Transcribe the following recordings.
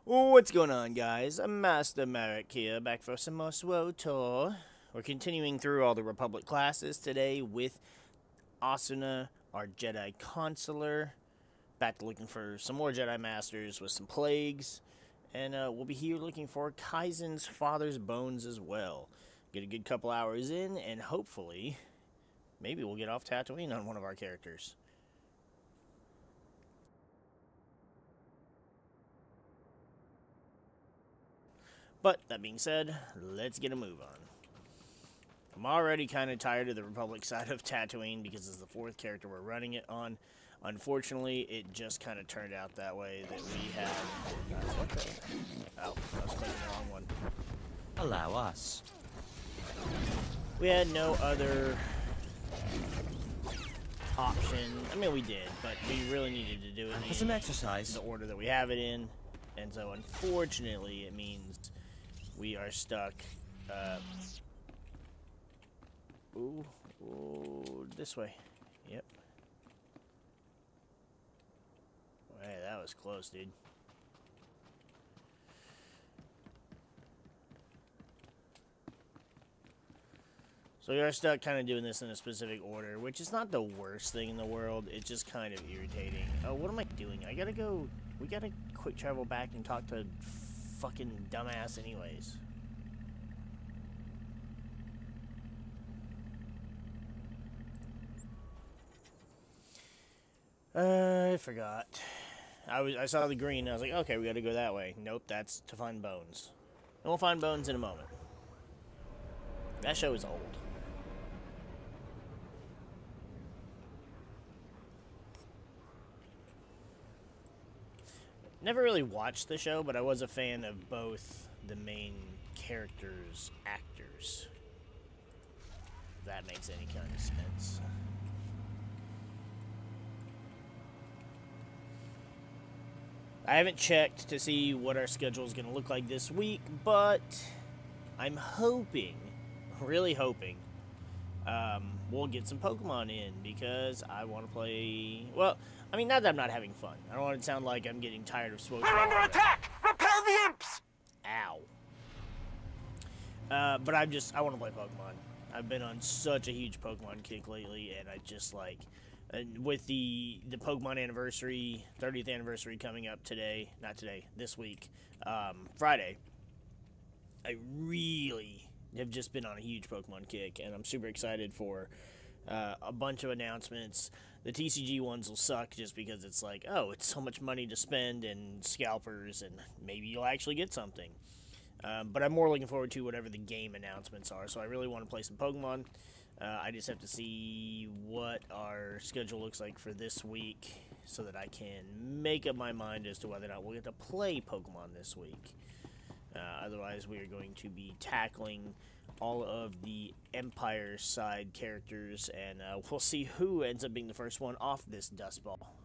What's going on, guys? I'm Master Merrick here, back for some more SWTOR. We're continuing through all the Republic classes today with Asuna, our Jedi Consular. Back to looking for some more Jedi Masters with some plagues. And we'll be here looking for Kaizen's father's bones as well. Get a good couple hours in, and hopefully, maybe we'll get off Tatooine on one of our characters. But, that being said, let's get a move on. I'm already kind of tired of the Republic side of Tatooine because it's the fourth character we're running it on. Unfortunately, it just kind of turned out that way that we had... what the... Oh, I was clicking the wrong one. Allow us. We had no other option. I mean, we did, but we really needed to do it For some exercise. the order that we have it in. And so, unfortunately, it means we are stuck... Ooh, this way. Yep. Hey, that was close, dude. So we are stuck kind of doing this in a specific order, which is not the worst thing in the world. It's just kind of irritating. Oh, what am I doing? I gotta go... We gotta quick travel back and talk to fucking dumbass anyways. I forgot. I saw the green, and I was like, okay, we gotta go that way. Nope, that's to find bones. And we'll find bones in a moment. That show is old. Never really watched the show, but I was a fan of both the main characters' actors. If that makes any kind of sense. I haven't checked to see what our schedule is going to look like this week, but I'm hoping, really hoping, we'll get some Pokemon in because I want to play. Well, I mean, not that I'm not having fun. I don't want it to sound like I'm getting tired of SWTOR. We're under attack! Repel the imps! Ow. But I want to play Pokemon. I've been on such a huge Pokemon kick lately, and I just like. And with the Pokemon anniversary, 30th anniversary coming up today, not today, this week, Friday, I really have just been on a huge Pokemon kick, and I'm super excited for a bunch of announcements. The TCG ones will suck just because it's like, oh, it's so much money to spend and scalpers, and maybe you'll actually get something. But I'm more looking forward to whatever the game announcements are, so I really want to play some Pokemon. I just have to see what our schedule looks like for this week so that I can make up my mind as to whether or not we'll get to play Pokemon this week. Otherwise, we are going to be tackling all of the Empire side characters, and we'll see who ends up being the first one off this dust ball.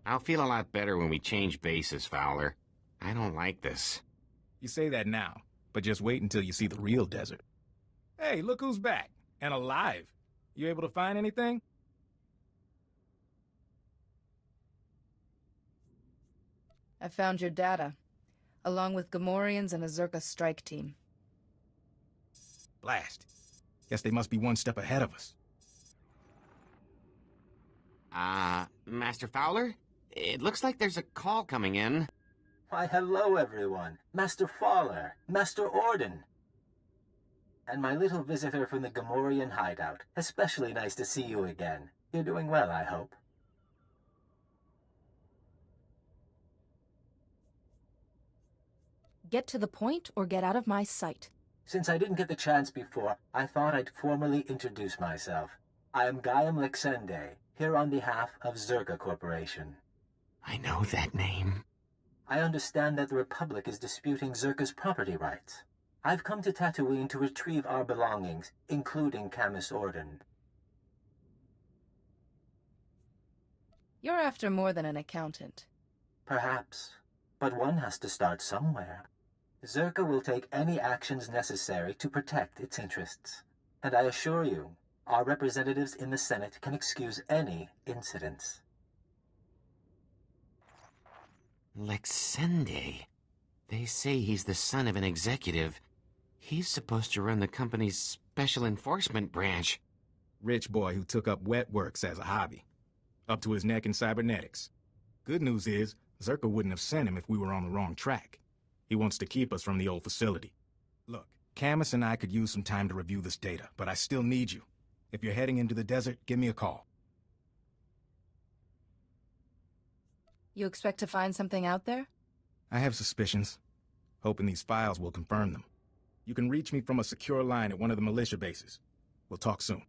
I'll feel a lot better when we change bases, Fowler. I don't like this. You say that now, but just wait until you see the real desert. Hey, look who's back, and alive. You able to find anything? I found your data, along with Gamorreans and a Zerka strike team. Blast. Guess they must be one step ahead of us. Master Fowler? It looks like there's a call coming in. Why, hello, everyone. Master Fowler, Master Orden, and my little visitor from the Gamorrean hideout. Especially nice to see you again. You're doing well, I hope. Get to the point or get out of my sight. Since I didn't get the chance before, I thought I'd formally introduce myself. I am Gaiam Lexende, here on behalf of Zerka Corporation. I know that name. I understand that the Republic is disputing Zerka's property rights. I've come to Tatooine to retrieve our belongings, including Camus Orden. You're after more than an accountant. Perhaps, but one has to start somewhere. Zerka will take any actions necessary to protect its interests. And I assure you, our representatives in the Senate can excuse any incidents. Lexende. They say he's the son of an executive. He's supposed to run the company's special enforcement branch. Rich boy who took up wet works as a hobby. Up to his neck in cybernetics. Good news is, Zerka wouldn't have sent him if we were on the wrong track. He wants to keep us from the old facility. Look, Camus and I could use some time to review this data, but I still need you. If you're heading into the desert, give me a call. You expect to find something out there? I have suspicions. Hoping these files will confirm them. You can reach me from a secure line at one of the militia bases. We'll talk soon.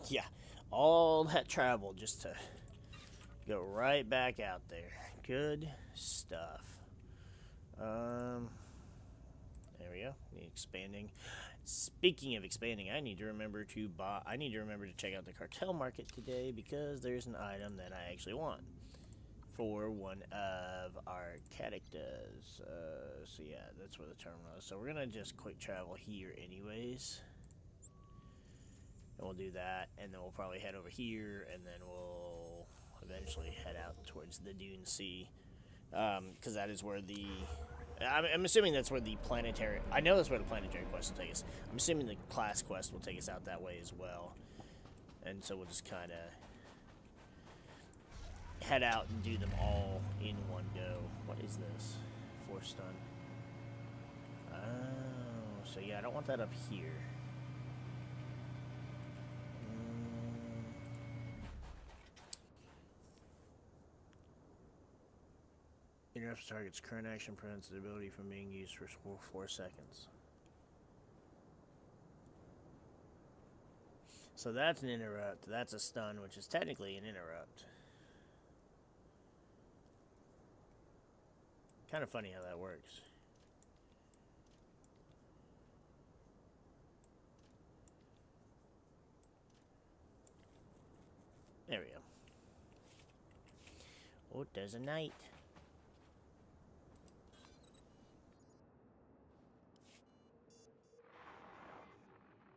Yeah, all that travel just to go right back out there. Good stuff. There we go. Expanding. Speaking of expanding, I need to remember to check out the cartel market today because there's an item that I actually want for one of our characters. So yeah, that's where the terminal is. So we're gonna just quick travel here anyways. And we'll do that, and then we'll probably head over here, and then we'll eventually head out towards the Dune Sea. Because that is where the... I'm assuming that's where the planetary... I know that's where the planetary quest will take us. I'm assuming the class quest will take us out that way as well. And so we'll just kind of head out and do them all in one go. What is this? Force stun. Oh, so yeah, I don't want that up here. Interrupts target's current action prevents the ability from being used for 4 seconds. So that's an interrupt. That's a stun, which is technically an interrupt. Kind of funny how that works. There we go. Oh, there's a knight.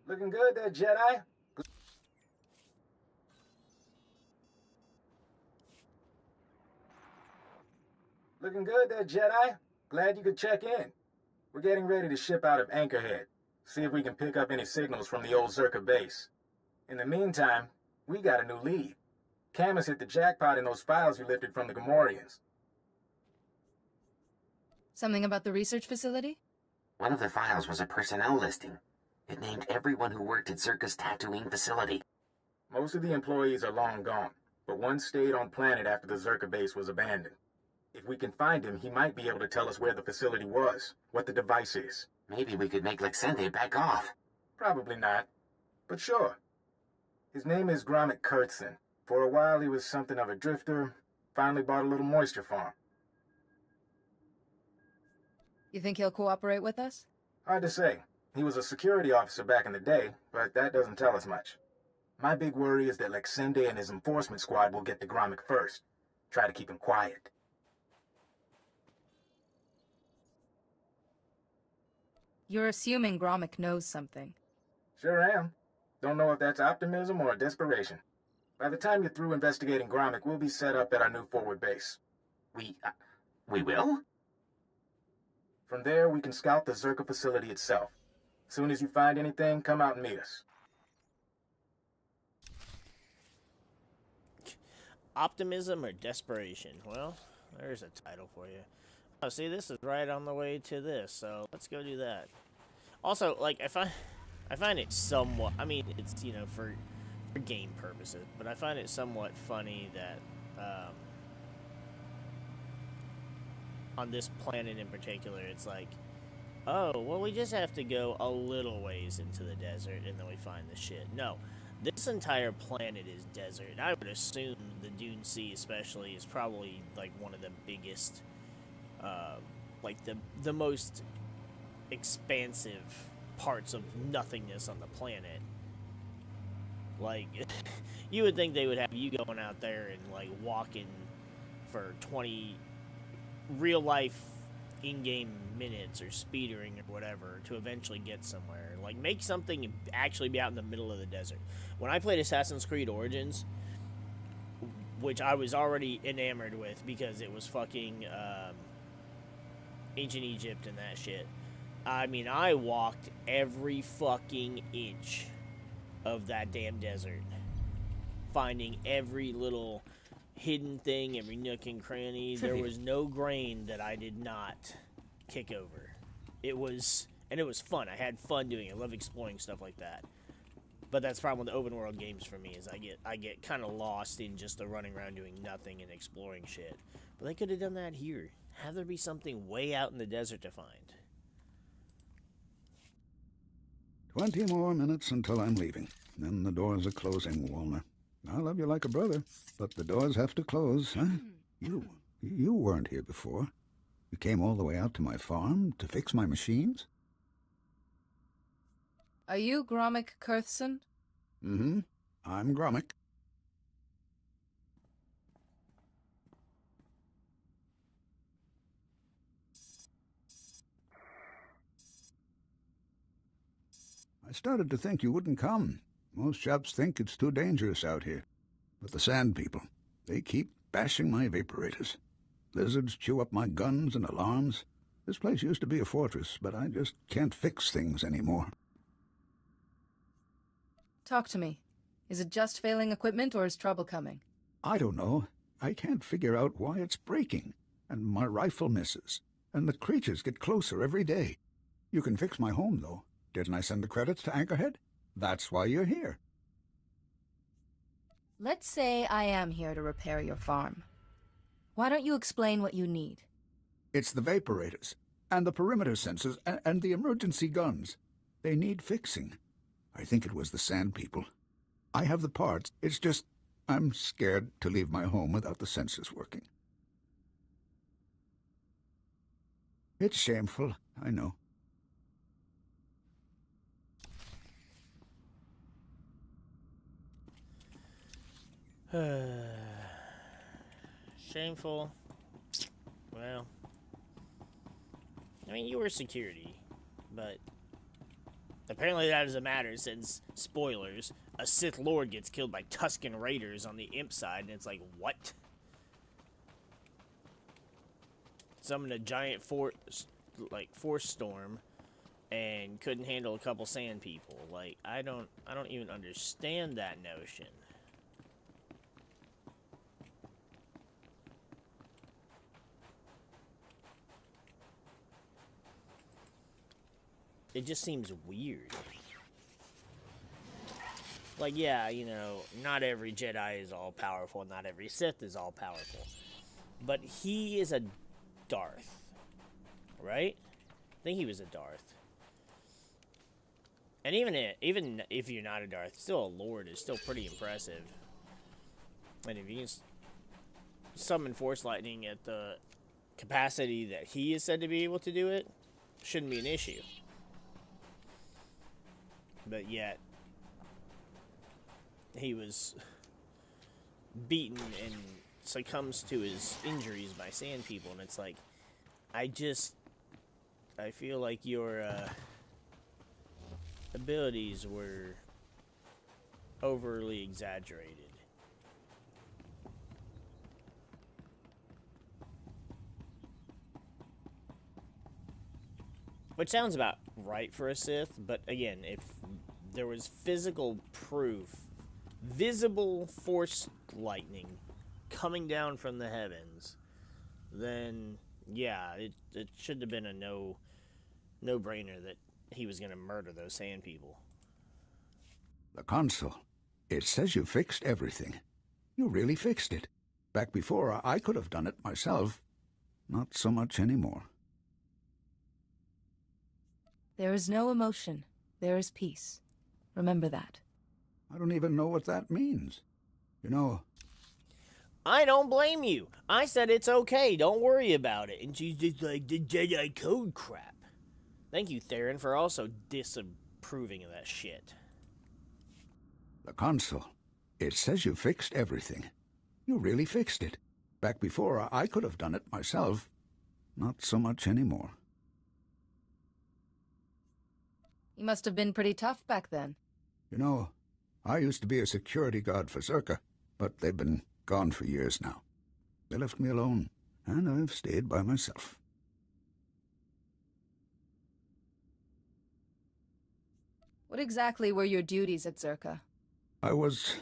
Looking good there, Jedi. Looking good there, Jedi. Glad you could check in. We're getting ready to ship out of Anchorhead. See if we can pick up any signals from the old Zerka base. In the meantime, we got a new lead. Camus hit the jackpot in those files you lifted from the Gamorreans. Something about the research facility? One of the files was a personnel listing. It named everyone who worked at Zerka's Tatooine facility. Most of the employees are long gone, but one stayed on planet after the Zerka base was abandoned. If we can find him, he might be able to tell us where the facility was, what the device is. Maybe we could make Lexende back off. Probably not, but sure. His name is Gromit Kurtzon. For a while he was something of a drifter, finally bought a little moisture farm. You think he'll cooperate with us? Hard to say. He was a security officer back in the day, but that doesn't tell us much. My big worry is that Lexende and his enforcement squad will get to Gromit first. Try to keep him quiet. You're assuming Gromit knows something. Sure am. Don't know if that's optimism or desperation. By the time you're through investigating Gromit, we'll be set up at our new forward base. We will? From there, we can scout the Zerka facility itself. Soon as you find anything, come out and meet us. Optimism or desperation? Well, there's a title for you. Oh, see, this is right on the way to this, so let's go do that. Also, like, I find it somewhat, I mean, it's, you know, for game purposes, but I find it somewhat funny that, on this planet in particular, it's like, oh, well, we just have to go a little ways into the desert, and then we find the shit. No, this entire planet is desert. I would assume the Dune Sea, especially, is probably, like, one of the biggest, like, the most expansive parts of nothingness on the planet. Like, you would think they would have you going out there and, like, walking for 20 real-life in-game minutes or speedering or whatever to eventually get somewhere. Like, make something actually be out in the middle of the desert. When I played Assassin's Creed Origins, which I was already enamored with because it was fucking ancient Egypt and that shit. I mean, I walked every fucking inch of that damn desert, finding every little hidden thing, every nook and cranny. There was no grain that I did not kick over. It was fun. I had fun doing it. I love exploring stuff like that. But that's the problem with the open world games for me, is I get kind of lost in just the running around doing nothing and exploring shit. But they could have done that here. Have there be something way out in the desert to find. 20 more minutes until I'm leaving. Then the doors are closing, Walner. I love you like a brother, but the doors have to close, huh? You weren't here before. You came all the way out to my farm to fix my machines? Are you Gromik Kurthson? Mm-hmm. I'm Gromik. I started to think you wouldn't come. Most chaps think it's too dangerous out here. But the Sand People, they keep bashing my vaporators. Lizards chew up my guns and alarms. This place used to be a fortress, but I just can't fix things anymore. Talk to me. Is it just failing equipment, or is trouble coming? I don't know. I can't figure out why it's breaking. And my rifle misses. And the creatures get closer every day. You can fix my home, though. Didn't I send the credits to Anchorhead? That's why you're here. Let's say I am here to repair your farm. Why don't you explain what you need? It's the vaporators, and the perimeter sensors, and the emergency guns. They need fixing. I think it was the Sand People. I have the parts. It's just, I'm scared to leave my home without the sensors working. It's shameful, I know. Shameful. Well, I mean, you were security, but apparently that doesn't matter since, spoilers, a Sith Lord gets killed by Tusken Raiders on the Imp side, and it's like, what? Summoned a giant force storm and couldn't handle a couple Sand People. Like, I don't even understand that notion. It just seems weird. Like, yeah, you know, not every Jedi is all-powerful, not every Sith is all-powerful. But he is a Darth, right? I think he was a Darth. And even if you're not a Darth, still a Lord is still pretty impressive. And if you can summon Force Lightning at the capacity that he is said to be able to do it, shouldn't be an issue. But yet, he was beaten and succumbs to his injuries by Sand People, and it's like, I feel like your abilities were overly exaggerated. Which sounds about right for a Sith, but again, if there was physical proof, visible Force lightning coming down from the heavens, then yeah, it should have been a no-brainer that he was going to murder those Sand People. The console. It says you fixed everything. You really fixed it. Back before, I could have done it myself. Not so much anymore. There is no emotion. There is peace. Remember that. I don't even know what that means. You know... I don't blame you. I said it's okay. Don't worry about it. And she's just like, the Jedi code crap. Thank you, Theron, for also disapproving of that shit. The console. It says you fixed everything. You really fixed it. Back before, I could have done it myself. Not so much anymore. You must have been pretty tough back then. You know, I used to be a security guard for Zerka, but they've been gone for years now. They left me alone, and I've stayed by myself. What exactly were your duties at Zerka? I was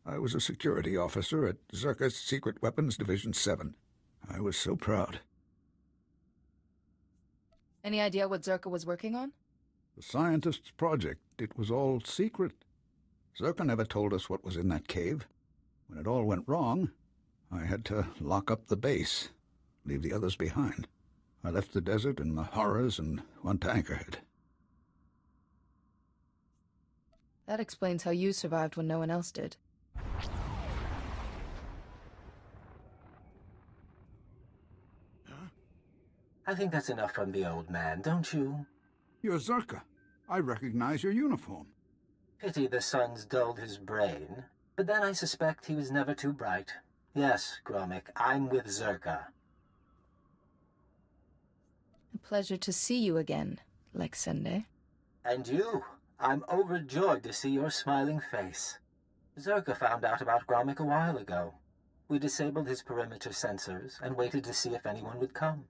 a security officer at Zerka's Secret Weapons Division 7. I was so proud. Any idea what Zerka was working on? The scientists' project, it was all secret. Zerka never told us what was in that cave. When it all went wrong, I had to lock up the base, leave the others behind. I left the desert and the horrors and went to Anchorhead. That explains how you survived when no one else did. I think that's enough from the old man, don't you? You're Zerka. I recognize your uniform. Pity the sun's dulled his brain. But then I suspect he was never too bright. Yes, Gromik, I'm with Zerka. A pleasure to see you again, Lexende. And you. I'm overjoyed to see your smiling face. Zerka found out about Gromik a while ago. We disabled his perimeter sensors and waited to see if anyone would come.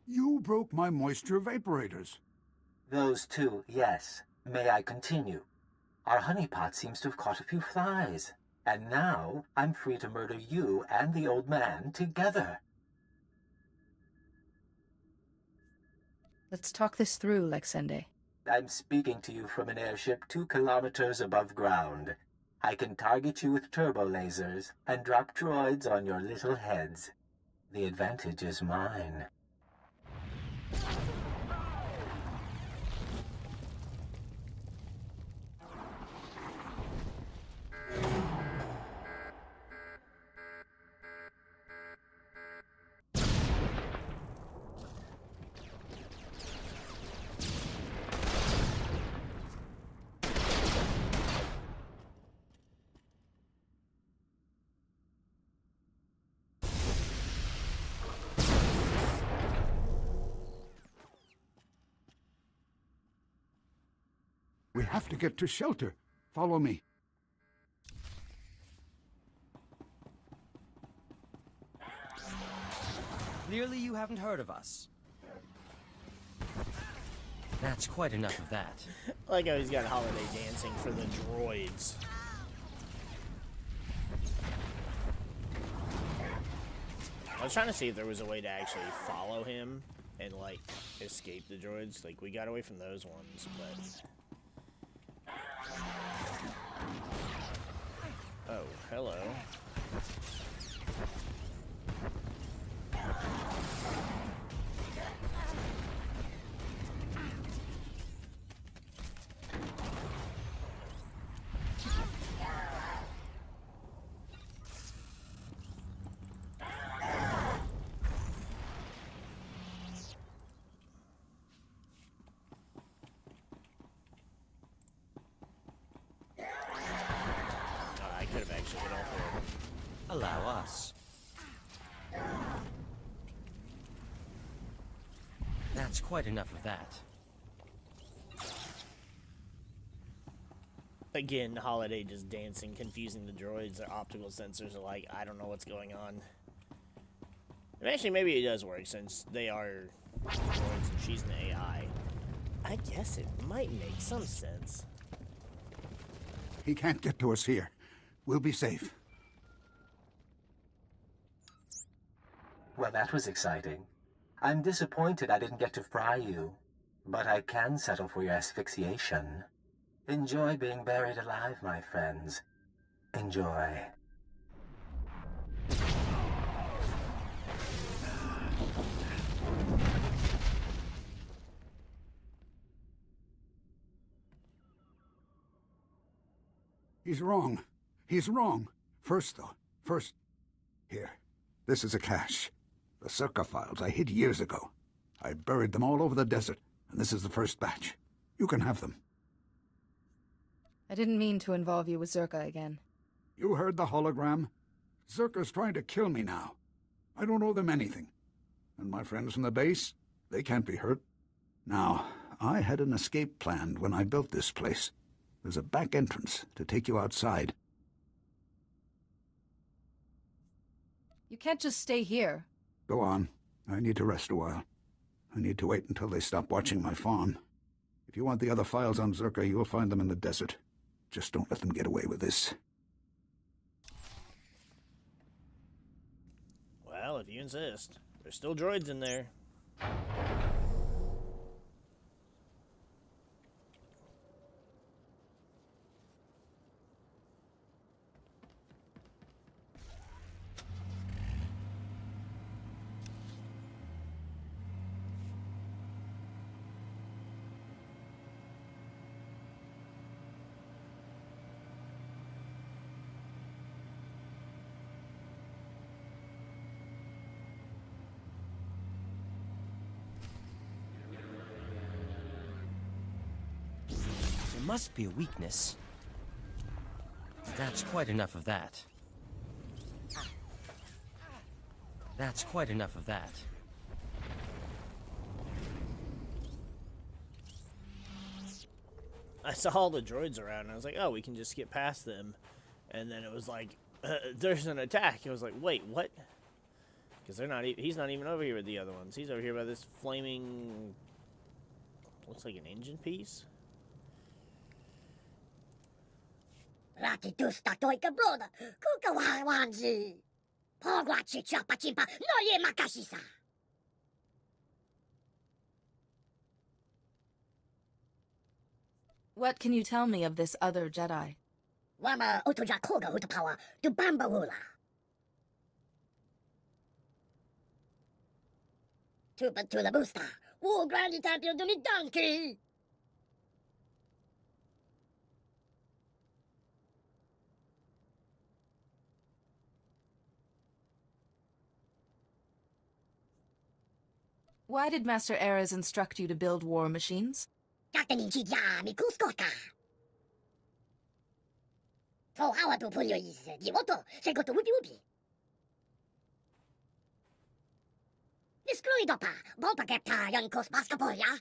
You broke my moisture vaporators. Those two, yes. May I continue? Our honeypot seems to have caught a few flies. And now I'm free to murder you and the old man together. Let's talk this through, Lexende. I'm speaking to you from an airship 2 kilometers above ground. I can target you with turbo lasers and drop droids on your little heads. The advantage is mine. We have to get to shelter. Follow me. Clearly you haven't heard of us. That's quite enough of that. I like how he's got holiday dancing for the droids. I was trying to see if there was a way to actually follow him and, like, escape the droids. Like, we got away from those ones, but... Oh, hello. I could have actually hit off there. Allow us. That's quite enough of that. Again, Holiday just dancing, confusing the droids. Their optical sensors are like, I don't know what's going on. And actually, maybe it does work since they are droids and she's an AI. I guess it might make some sense. He can't get to us here. We'll be safe. Well, that was exciting. I'm disappointed I didn't get to fry you, but I can settle for your asphyxiation. Enjoy being buried alive, my friends. Enjoy. He's wrong. He's wrong. First, here. This is a cache. The Zerka files I hid years ago. I buried them all over the desert, and this is the first batch. You can have them. I didn't mean to involve you with Zerka again. You heard the hologram? Zerka's trying to kill me now. I don't owe them anything. And my friends from the base, they can't be hurt. Now, I had an escape planned when I built this place. There's a back entrance to take you outside. You can't just stay here. Go on. I need to rest a while. I need to wait until they stop watching my farm. If you want the other files on Zerka, you'll find them in the desert. Just don't let them get away with this. Well, if you insist. There's still droids in there. There must be a weakness. That's quite enough of that. That's quite enough of that. I saw all the droids around, and I was like, oh, we can just get past them. And then it was like, there's an attack. I was like, wait, what? Because they're not. He's not even over here with the other ones. He's over here by this flaming. Looks like an engine piece. Rati tusta toika broda, kuka wanzi. Pogwa chicha pachimpa, no ye makashisa. What can you tell me of this other Jedi? Wama utuja koga utapawa, tu bamba wula. Tupa tula busta, wu grandi tapio duni donkey. Why did Master Ares instruct you to build war machines? Kakaninchi ya mi kuskoka. To hawa tu pulyo is diwoto, segoto wupi wupi. Discluido pa, volta kepta yon kos paskapolia.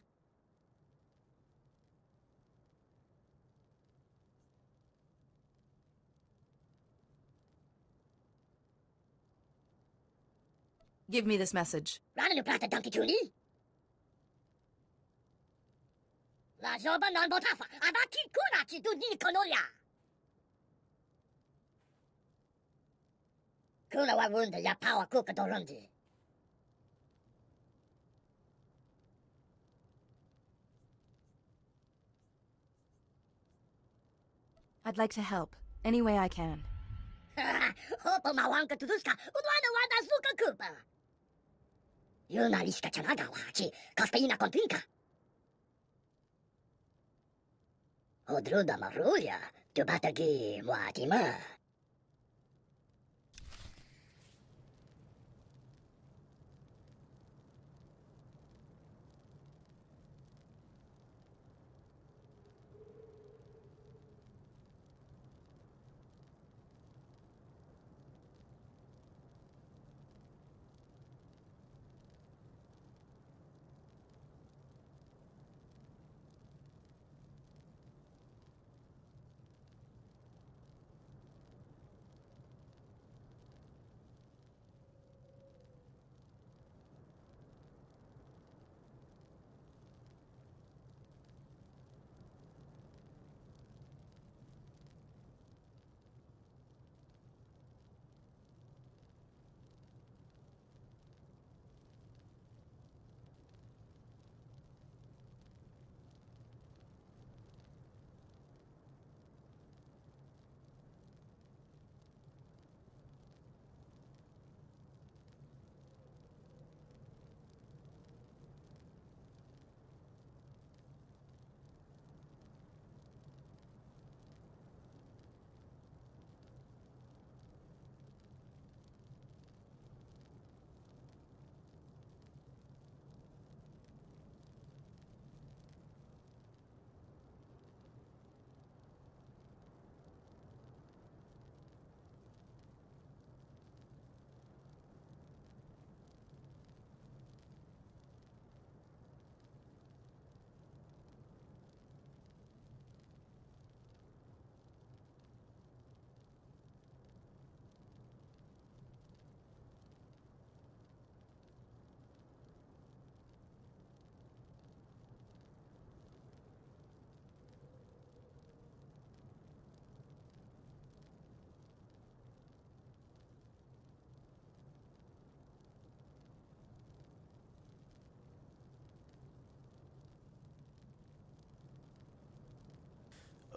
Give me this message. Rana plata donkey tuni. La joba non botafa, avaki kunachi tu ni konolia. Kuna wa wunda ya power kuka dorondi. I'd like to help, any way I can. Hopo mawanka tuduska, udwana wada suka kupa. Yuna iska chanaga wachi, kaspaina kontinka. Odruda maruya, tubatagi muatima.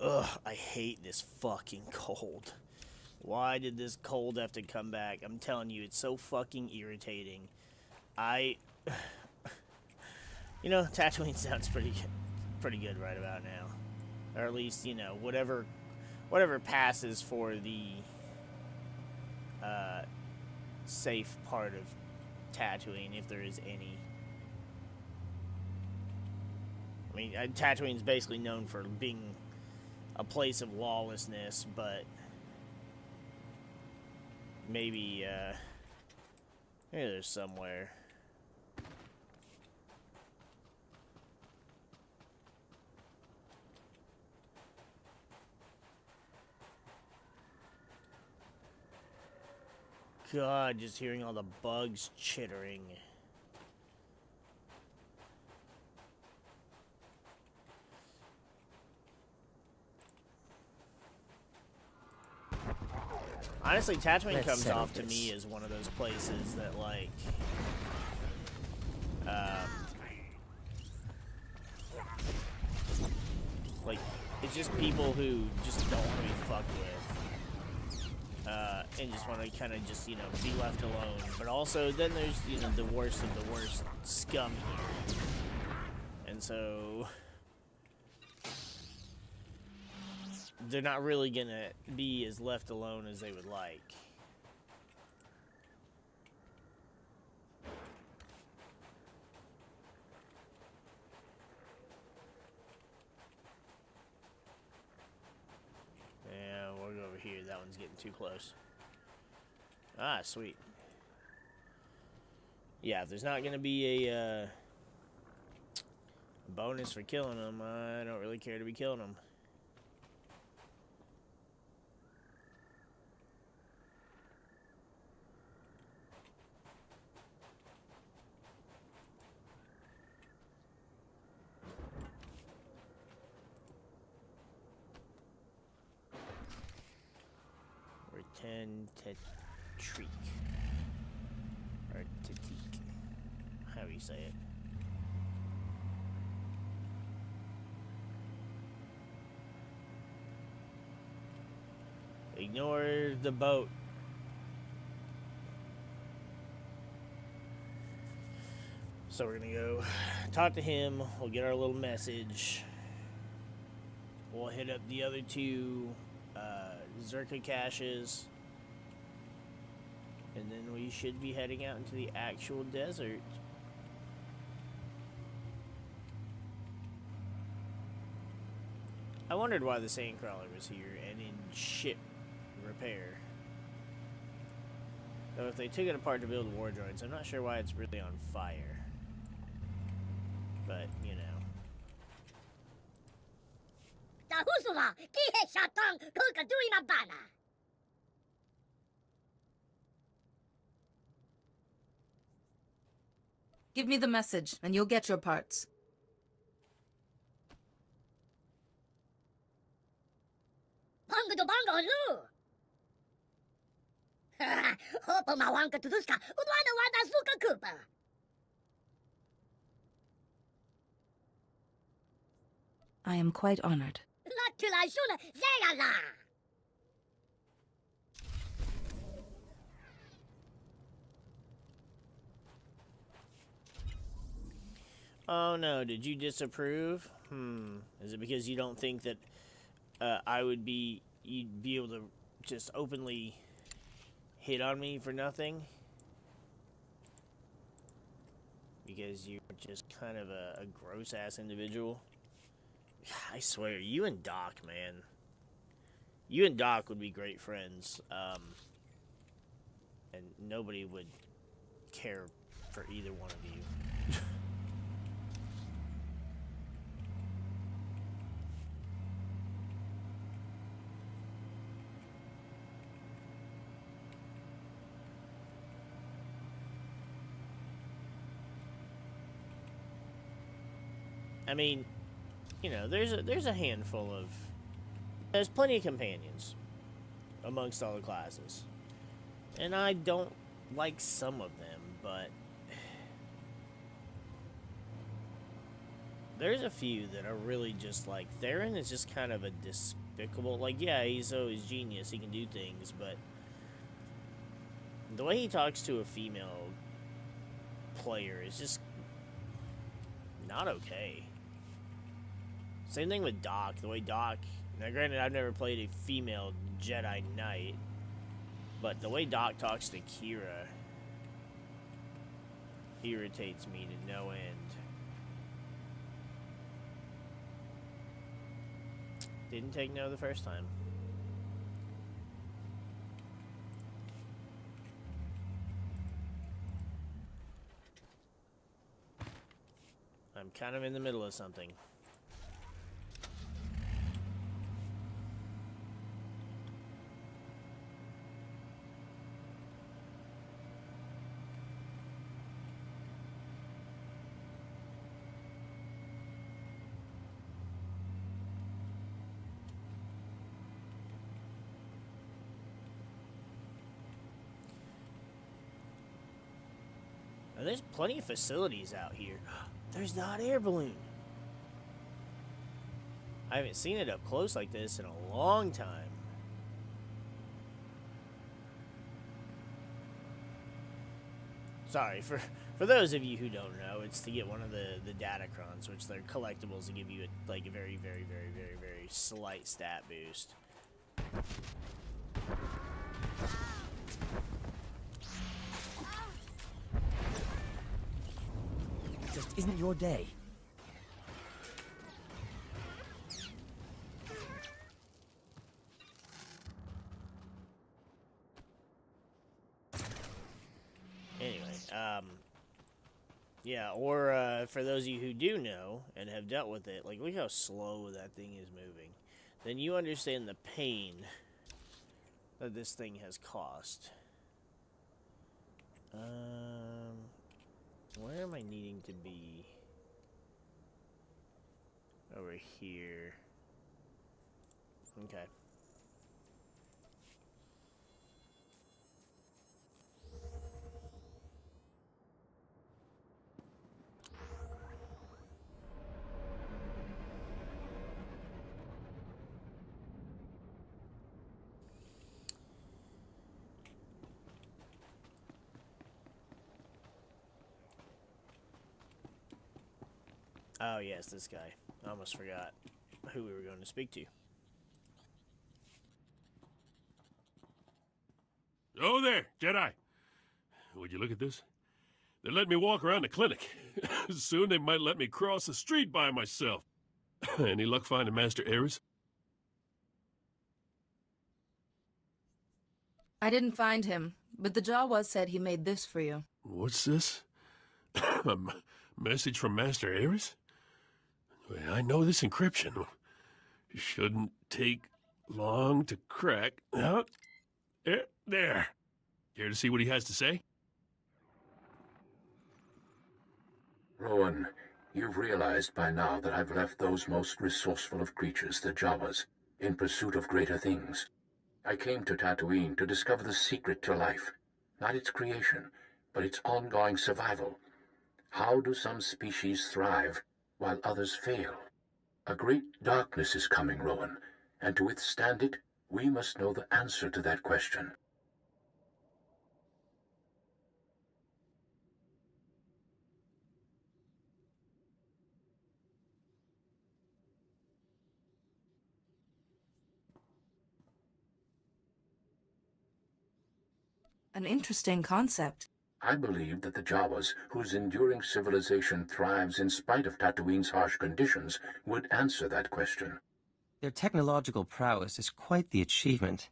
Ugh, I hate this fucking cold. Why did this cold have to come back? I'm telling you, it's so fucking irritating. You know, Tatooine sounds pretty good right about now. Or at least, you know, whatever passes for the safe part of Tatooine, if there is any. I mean, Tatooine's basically known for being a place of lawlessness, but maybe there's somewhere. God, just hearing all the bugs chittering. Honestly, Tatooine Let's comes settle off to this. me as one of those places that, like, it's just people who just don't want to be fucked with. And just want to kind of just, you know, be left alone. But also, then there's, you know, the worst of the worst scum here. And so they're not really gonna be as left alone as they would like. Yeah, we'll go over here. That one's getting too close. Ah, sweet. Yeah, if there's not gonna be a bonus for killing them, I don't really care to be killing them. Tetrique. Or Tetique. How do you say it? Ignore the boat. So we're gonna go talk to him. We'll get our little message. We'll hit up the other two Zerka caches. And then we should be heading out into the actual desert. I wondered why the Sandcrawler was here and in ship repair. Though if they took it apart to build war droids, I'm not sure why it's really on fire. But, you know. Tahusula, kihe shatang kukaduina bana. Give me the message, and you'll get your parts. Bongo do bongo lu. Hopo mawanka tuduska, udwana wada suka kupa. I am quite honored. Latula shuna zayala. Oh no, did you disapprove? Is it because you don't think that you'd be able to just openly hit on me for nothing? Because you're just kind of a gross-ass individual? I swear, you and Doc, man. You and Doc would be great friends. And nobody would care for either one of you. I mean, you know, there's a handful of... There's plenty of companions amongst all the classes. And I don't like some of them, but... There's a few that are really just like, Theron is just kind of a despicable, like, yeah, he's always genius, he can do things, but the way he talks to a female player is just not okay. Same thing with Doc. The way Doc... Now, granted, I've never played a female Jedi Knight, but the way Doc talks to Kira irritates me to no end. Didn't take no the first time. I'm kind of in the middle of something. And there's plenty of facilities out here. There's the hot air balloon. I haven't seen it up close like this in a long time. Sorry, for those of you who don't know, it's to get one of the Datacrons, which they're collectibles that give you like a very, very, very, very, very slight stat boost. Just isn't your day. Anyway, yeah, or for those of you who do know and have dealt with it, like, look how slow that thing is moving. Then you understand the pain that this thing has cost. Where am I needing to be? Over here. Okay. Oh, yes, this guy. I almost forgot who we were going to speak to. Oh, there, Jedi. Would you look at this? They let me walk around the clinic. Soon they might let me cross the street by myself. Any luck finding Master Ares? I didn't find him, but the Jawas said he made this for you. What's this? A message from Master Ares? I know this encryption. Shouldn't take long to crack. Oh, there. Care to see what he has to say? Rowan, you've realized by now that I've left those most resourceful of creatures, the Jawas, in pursuit of greater things. I came to Tatooine to discover the secret to life. Not its creation, but its ongoing survival. How do some species thrive while others fail? A great darkness is coming, Rowan, and to withstand it, we must know the answer to that question. An interesting concept. I believe that the Jawas, whose enduring civilization thrives in spite of Tatooine's harsh conditions, would answer that question. Their technological prowess is quite the achievement,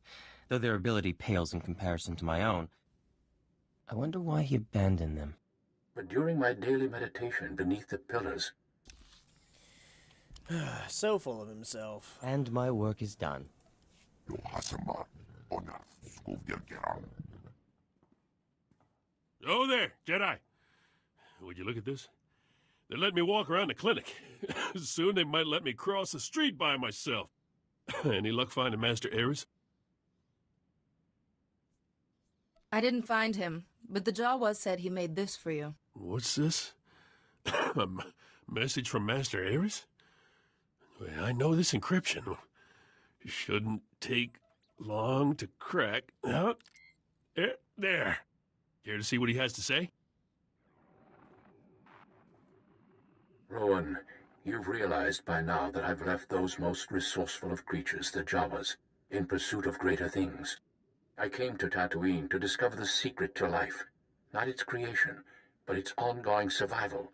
though their ability pales in comparison to my own. I wonder why he abandoned them. But during my daily meditation beneath the pillars... So full of himself. And my work is done. Oh, there, Jedi. Would you look at this? They let me walk around the clinic. Soon they might let me cross the street by myself. Any luck finding Master Ares? I didn't find him, but the Jawas said he made this for you. What's this? A Message from Master Ares? Well, I know this encryption. Shouldn't take long to crack. There. Care to see what he has to say? Rowan, you've realized by now that I've left those most resourceful of creatures, the Jawas, in pursuit of greater things. I came to Tatooine to discover the secret to life, not its creation, but its ongoing survival.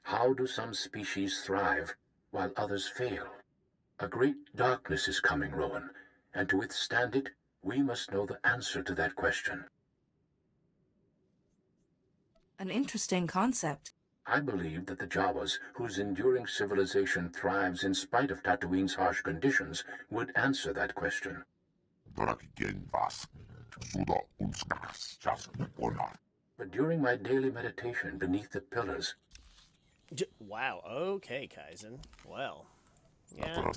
How do some species thrive while others fail? A great darkness is coming, Rowan, and to withstand it, we must know the answer to that question. An interesting concept. I believe that the Jawas, whose enduring civilization thrives in spite of Tatooine's harsh conditions, would answer that question. But during my daily meditation beneath the pillars... Wow, okay, Kaizen. Well, yeah.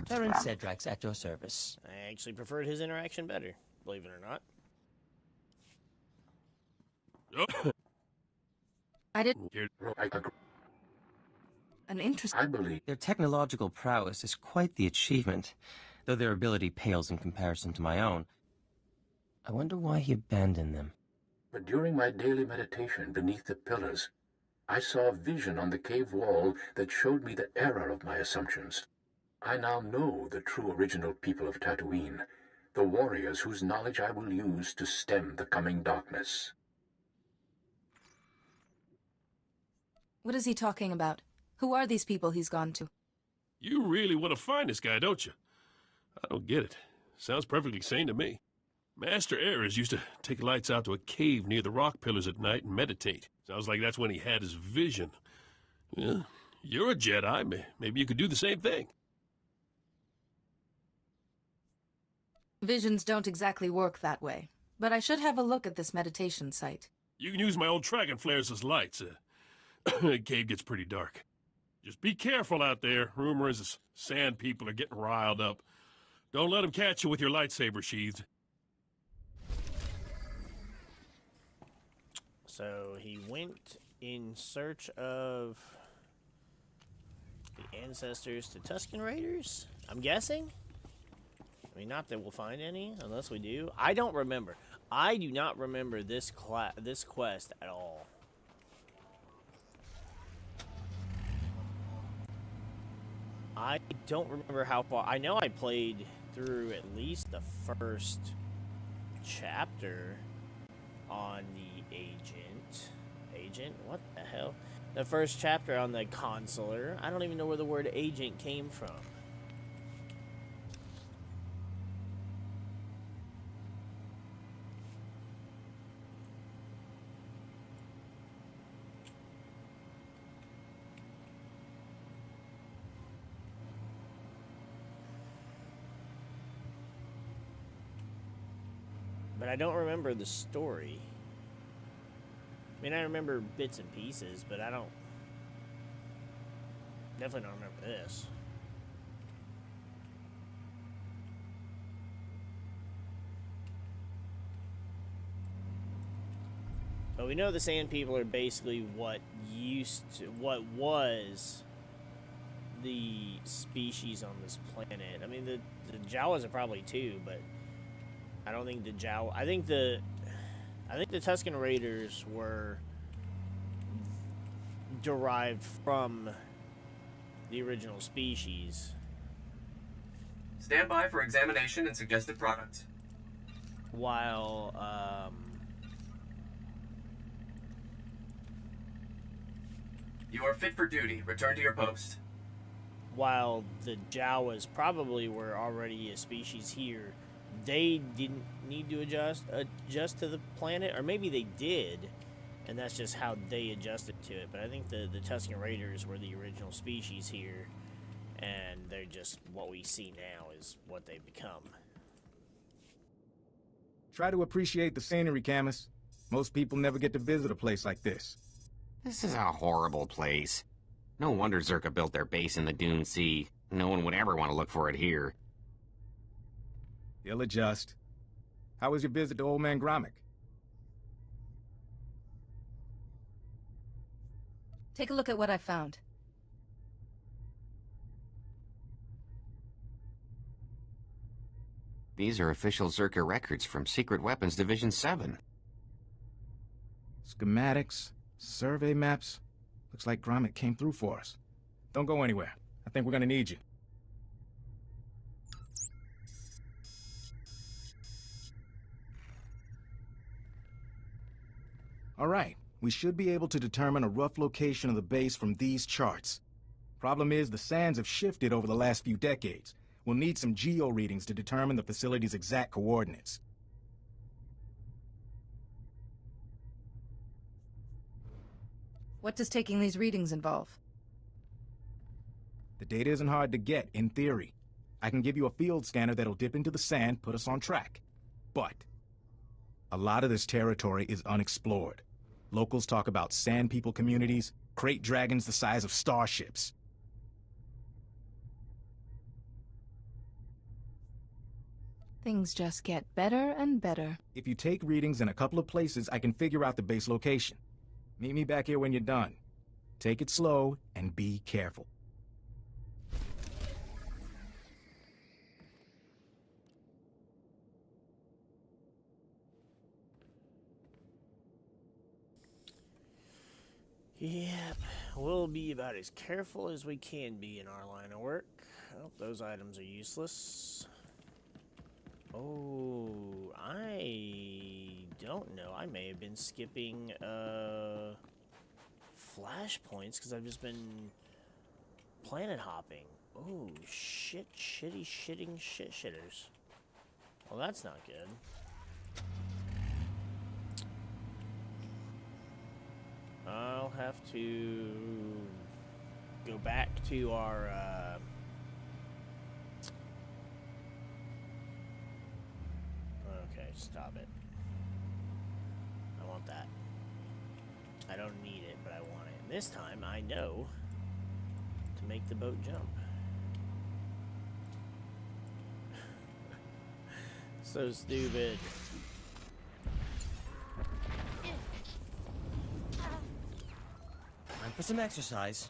Baron Cedrax at your service. I actually preferred his interaction better, believe it or not. I didn't... An interest... I believe... Their technological prowess is quite the achievement, though their ability pales in comparison to my own. I wonder why he abandoned them. But during my daily meditation beneath the pillars, I saw a vision on the cave wall that showed me the error of my assumptions. I now know the true original people of Tatooine, the warriors whose knowledge I will use to stem the coming darkness. What is he talking about? Who are these people he's gone to? You really want to find this guy, don't you? I don't get it. Sounds perfectly sane to me. Master Ares used to take lights out to a cave near the rock pillars at night and meditate. Sounds like that's when he had his vision. Well, you're a Jedi. Maybe you could do the same thing. Visions don't exactly work that way, but I should have a look at this meditation site. You can use my old dragon flares as lights. The cave gets pretty dark. Just be careful out there. Rumor is the sand people are getting riled up. Don't let them catch you with your lightsaber sheathed. So he went in search of the ancestors to Tusken Raiders, I'm guessing? I mean, not that we'll find any, unless we do. I don't remember. I do not remember this quest at all. I don't remember how far. I know I played through at least the first chapter on the agent. What the hell? The first chapter on the consular. I don't even know where the word agent came from. But I don't remember the story. I mean, I remember bits and pieces, but I don't... Definitely don't remember this. But we know the Sand People are basically what was the species on this planet. I mean, the Jawas are probably too, but I don't think the Jawa... I think the Tusken Raiders were derived from the original species. Stand by for examination and suggested products. While, You are fit for duty. Return to your post. While the Jawas probably were already a species here, they didn't need to adjust to the planet, or maybe they did, and that's just how they adjusted to it. But I think the Tusken Raiders were the original species here, and they're just what we see now is what they've become. Try to appreciate the scenery, Camus. Most people never get to visit a place like this. This is a horrible place. No wonder Zerka built their base in the Dune Sea. No one would ever want to look for it here. He'll adjust. How was your visit to Old Man Gromit? Take a look at what I found. These are official Zerka records from Secret Weapons Division 7. Schematics, survey maps. Looks like Gromit came through for us. Don't go anywhere. I think we're gonna need you. All right, we should be able to determine a rough location of the base from these charts. Problem is, the sands have shifted over the last few decades. We'll need some geo readings to determine the facility's exact coordinates. What does taking these readings involve? The data isn't hard to get, in theory. I can give you a field scanner that'll dip into the sand, put us on track. But a lot of this territory is unexplored. Locals talk about sand people communities, crate dragons the size of starships. Things just get better and better. If you take readings in a couple of places, I can figure out the base location. Meet me back here when you're done. Take it slow and be careful. Yep, we'll be about as careful as we can be in our line of work. Oh, those items are useless. Oh, I don't know. I may have been skipping flashpoints because I've just been planet hopping. Oh, shit, shitty, shitting, shit shitters. Well, that's not good. I'll have to go back to our okay, stop it. I want that. I don't need it, but I want it. And this time I know to make the boat jump. So stupid. Time for some exercise.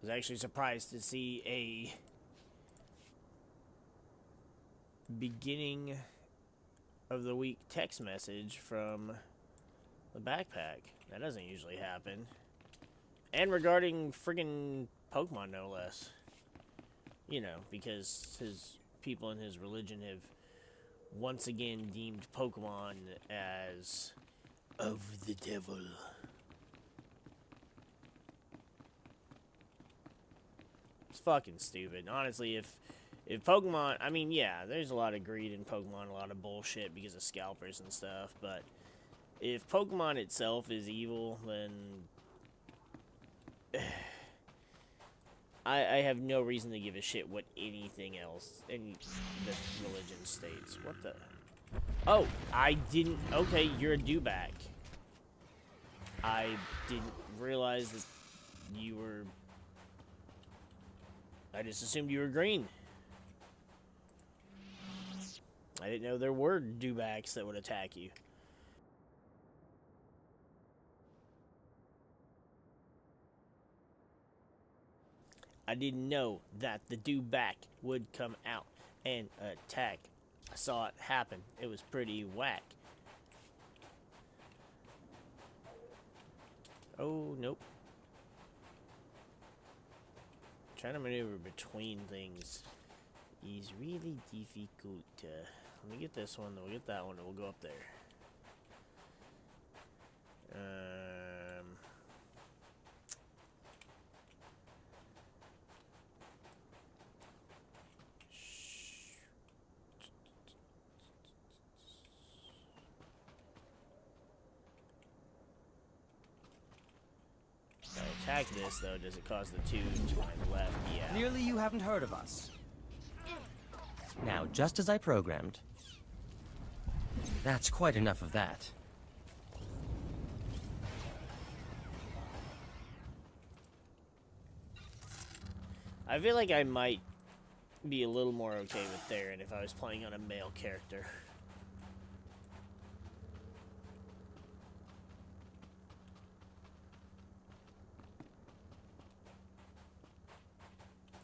I was actually surprised to see a beginning of the week text message from the backpack. That doesn't usually happen. And regarding friggin' Pokemon, no less. You know, because his people in his religion have once again deemed Pokemon as of the devil. It's fucking stupid. Honestly, if Pokemon, I mean, yeah, there's a lot of greed in Pokemon, a lot of bullshit because of scalpers and stuff, but if Pokemon itself is evil, then I have no reason to give a shit what anything else in the religion states. What the? Oh, I didn't. Okay, you're a dewback. I didn't realize that you were. I just assumed you were green. I didn't know there were dewbacks that would attack you. I didn't know that the dewback would come out and attack. I saw it happen. It was pretty whack. Oh, nope. Trying to maneuver between things is really difficult. Let me get this one, then we'll get that one, and we'll go up there. If I attack this, though, does it cause the two to my left? Yeah. Clearly you haven't heard of us. Now, just as I programmed. That's quite enough of that. I feel like I might be a little more okay with Theron if I was playing on a male character.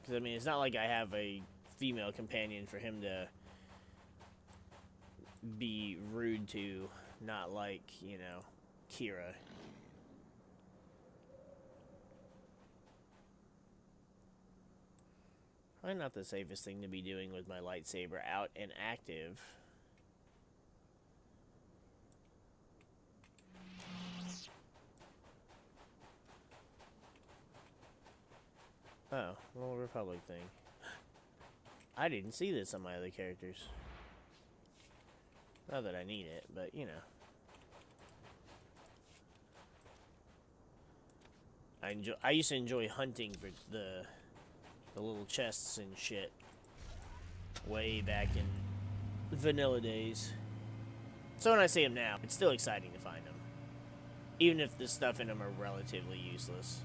Because, I mean, it's not like I have a female companion for him to be rude to, not like, you know, Kira. Probably not the safest thing to be doing with my lightsaber out and active. Oh, little Republic thing. I didn't see this on my other characters. Not that I need it, but you know. I used to enjoy hunting for the little chests and shit way back in vanilla days. So when I see them now, it's still exciting to find them, even if the stuff in them are relatively useless.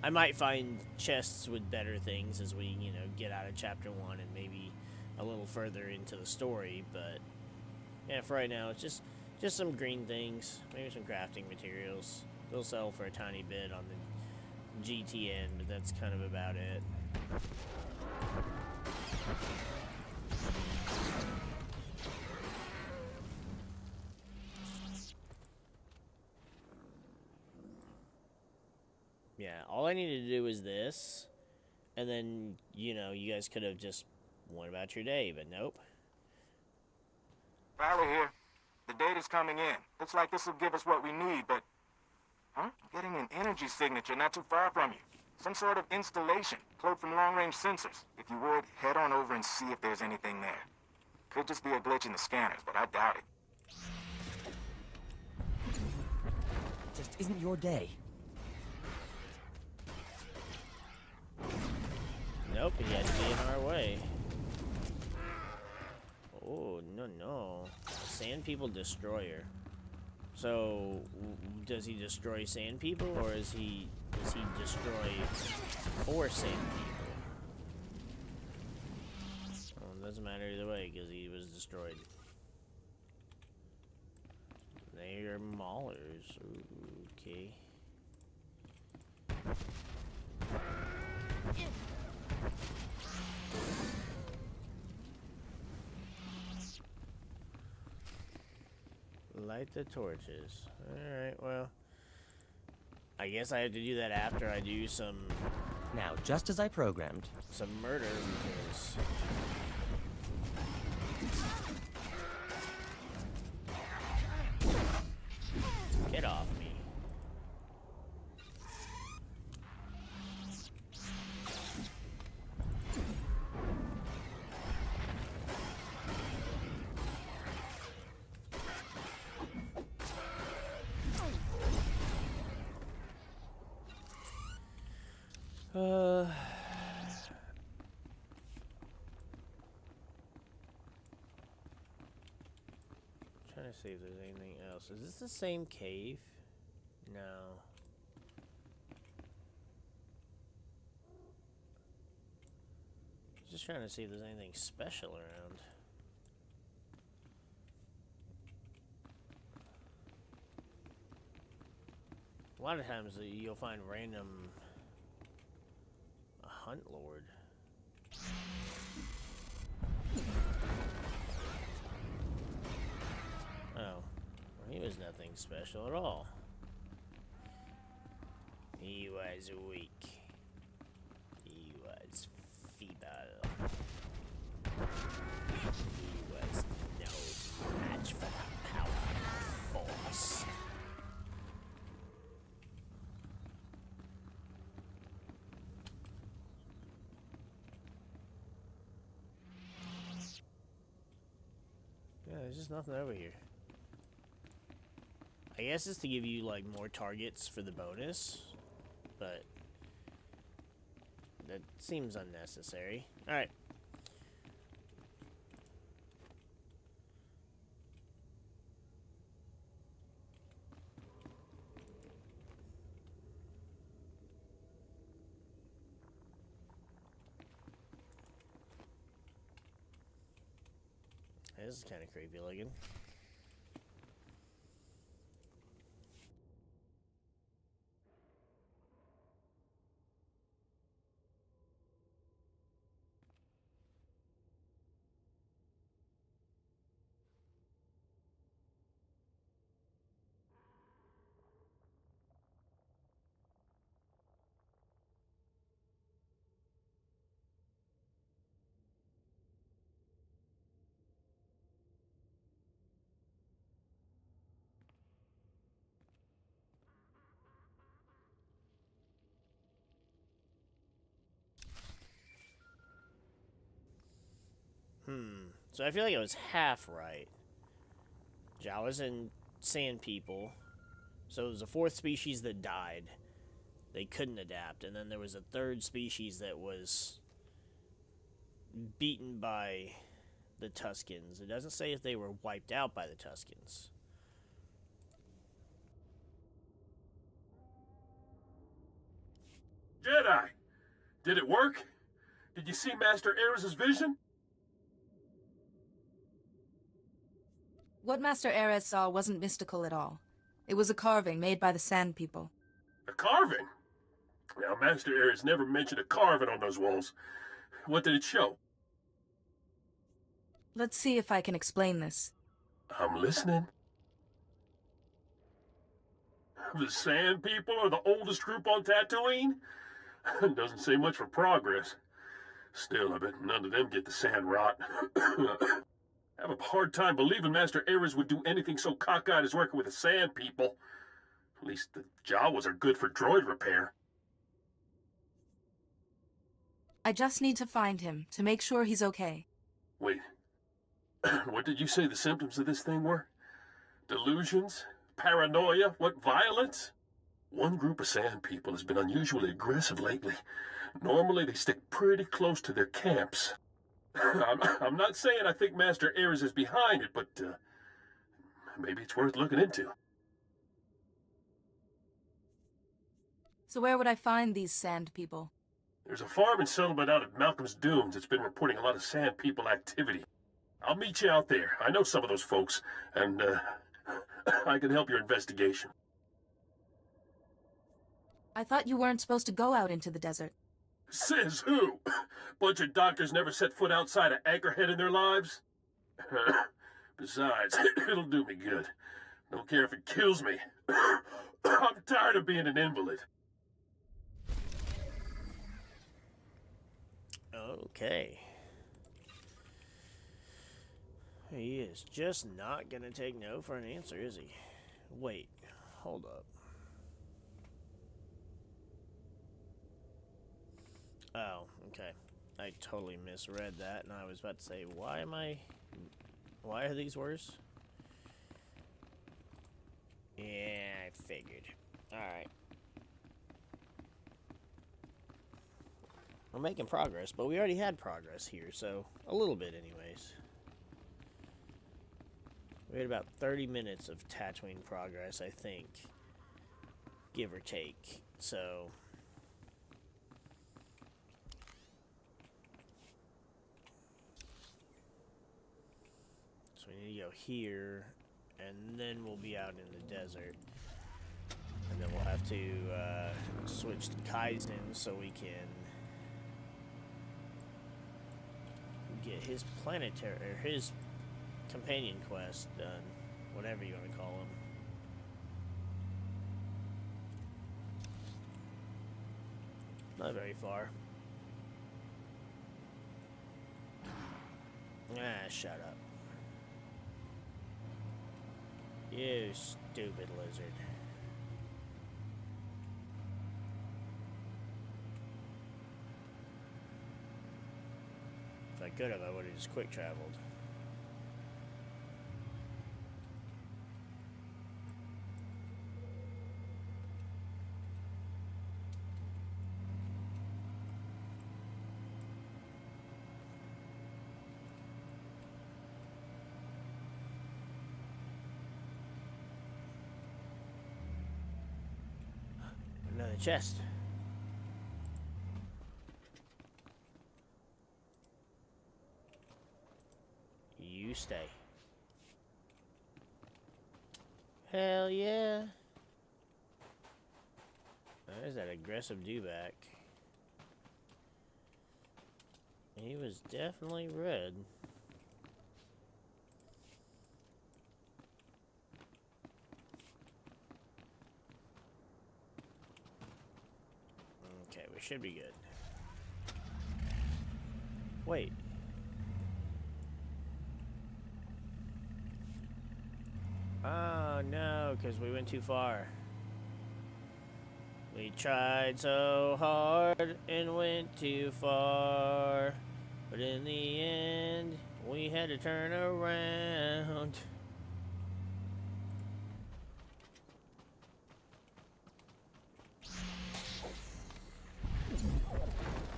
I might find chests with better things as we, you know, get out of chapter 1 and maybe a little further into the story, but yeah, for right now, it's just some green things, maybe some crafting materials. They'll sell for a tiny bit on the GTN, but that's kind of about it. Yeah, all I needed to do was this, and then, you know, you guys could have just went about your day, but nope. Valley here. The data's coming in. Looks like this will give us what we need, but... Huh? Getting an energy signature not too far from you. Some sort of installation, cloaked from long-range sensors. If you would, head on over and see if there's anything there. Could just be a glitch in the scanners, but I doubt it. Just isn't your day. Nope, he has to be in our way. Oh, no. Sand People Destroyer. So, does he destroy sand people, or does he destroy 4 sand people? Well, it doesn't matter either way, because he was destroyed. They are maulers. Ooh, okay. Light the torches. Alright, well, I guess I have to do that after I do some... Now, just as I programmed. Some murder, because... Get off me. Trying to see if there's anything else. Is this the same cave? No. Just trying to see if there's anything special around. A lot of times you'll find random hunt lord. Oh, well, he was nothing special at all. He was weak. He was feeble. He was no match for the power of the Force. Yeah, there's just nothing over here. I guess it's to give you, like, more targets for the bonus, but that seems unnecessary. Alright. this is kind of creepy looking. So I feel like I was half right. Jawas and sand people. So it was a fourth species that died. They couldn't adapt. And then there was a third species that was beaten by the Tuskens. It doesn't say if they were wiped out by the Tuskens. Jedi! Did it work? Did you see Master Ares' vision? What Master Ares saw wasn't mystical at all. It was a carving made by the Sand People. A carving? Now, Master Ares never mentioned a carving on those walls. What did it show? Let's see if I can explain this. I'm listening. The Sand People are the oldest group on Tatooine? Doesn't say much for progress. Still, I bet none of them get the sand rot. I have a hard time believing Master Ares would do anything so cockeyed as working with the Sand People. At least the Jawas are good for droid repair. I just need to find him, to make sure he's okay. Wait. What did you say the symptoms of this thing were? Delusions? Paranoia? What, violence? One group of Sand People has been unusually aggressive lately. Normally they stick pretty close to their camps. I'm not saying I think Master Ares is behind it, but maybe it's worth looking into. So where would I find these Sand People? There's a farm and settlement out at Malcolm's Dunes that's been reporting a lot of Sand People activity. I'll meet you out there. I know some of those folks, and I can help your investigation. I thought you weren't supposed to go out into the desert. Says who? Bunch of doctors never set foot outside of Anchorhead in their lives? Besides, it'll do me good. Don't care if it kills me. I'm tired of being an invalid. Okay. He is just not gonna take no for an answer, is he? Wait, hold up. Oh, okay. I totally misread that, and I was about to say, why are these worse? Yeah, I figured. Alright. We're making progress, but we already had progress here, so a little bit anyways. We had about 30 minutes of Tatooine progress, I think. Give or take. So we need to go here, and then we'll be out in the desert. And then we'll have to switch to Kaizen so we can get his planetary, or his companion quest done. Whatever you want to call him. Not very far. Ah, shut up. You stupid lizard. If I could have, I would have just quick traveled. Another chest. You stay. Hell yeah. There's that aggressive dewback. He was definitely red. Okay, we should be good. Wait. Oh no, because we went too far. We tried so hard and went too far. But in the end, we had to turn around.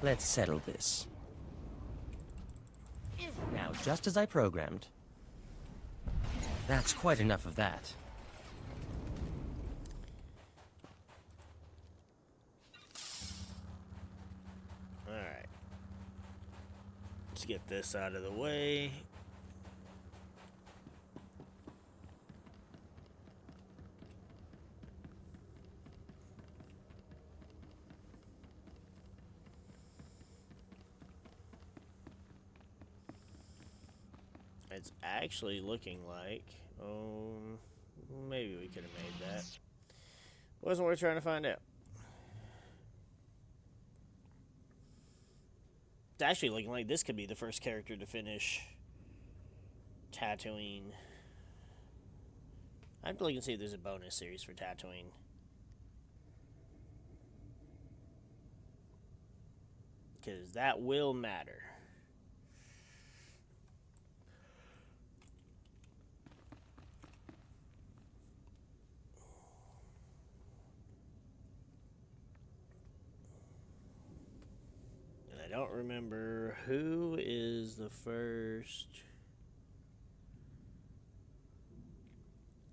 Let's settle this. Now, just as I programmed. That's quite enough of that. Alright. Let's get this out of the way. It's actually looking like, maybe we could have made that. Wasn't worth trying to find out. It's actually looking like this could be the first character to finish Tatooine. I'd look and see if there's a bonus series for Tatooine. Because that will matter. I don't remember who is the first.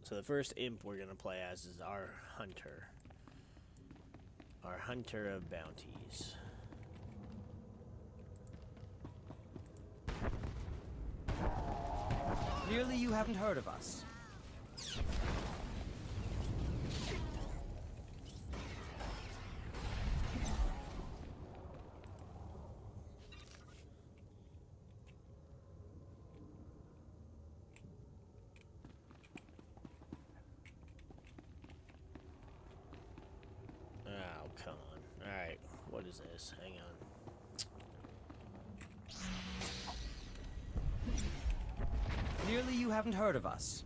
So the first imp we're going to play as is our hunter. Our hunter of bounties. Clearly you haven't heard of us. Oh, come on. Alright, what is this? Hang on. Clearly you haven't heard of us.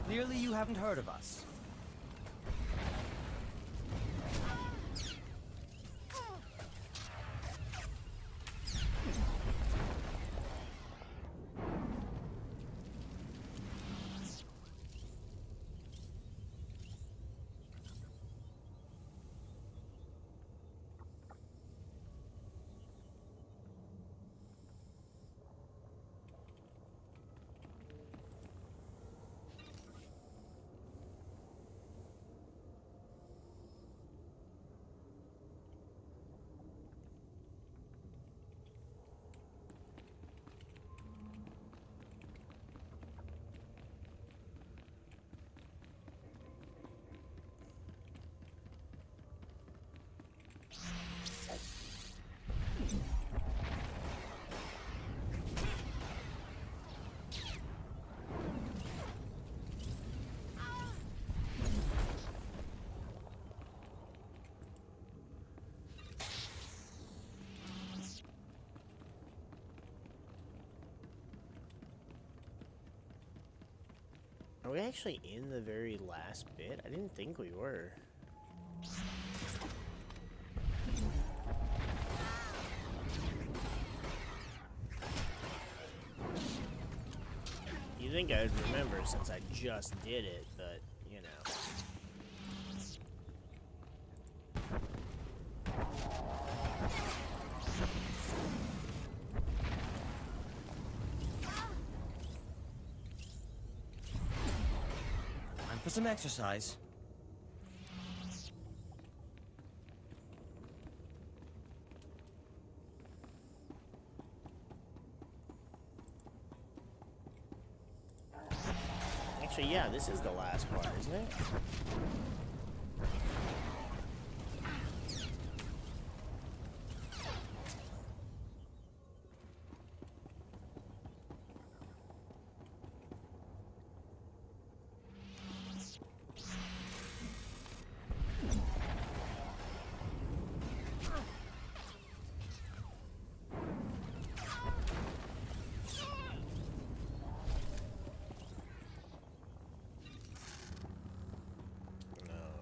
Clearly you haven't heard of us. Are we actually in the very last bit? I didn't think we were. You'd think I would remember since I just did it, but, you know. for some exercise. Actually, yeah, this is the last part, isn't it?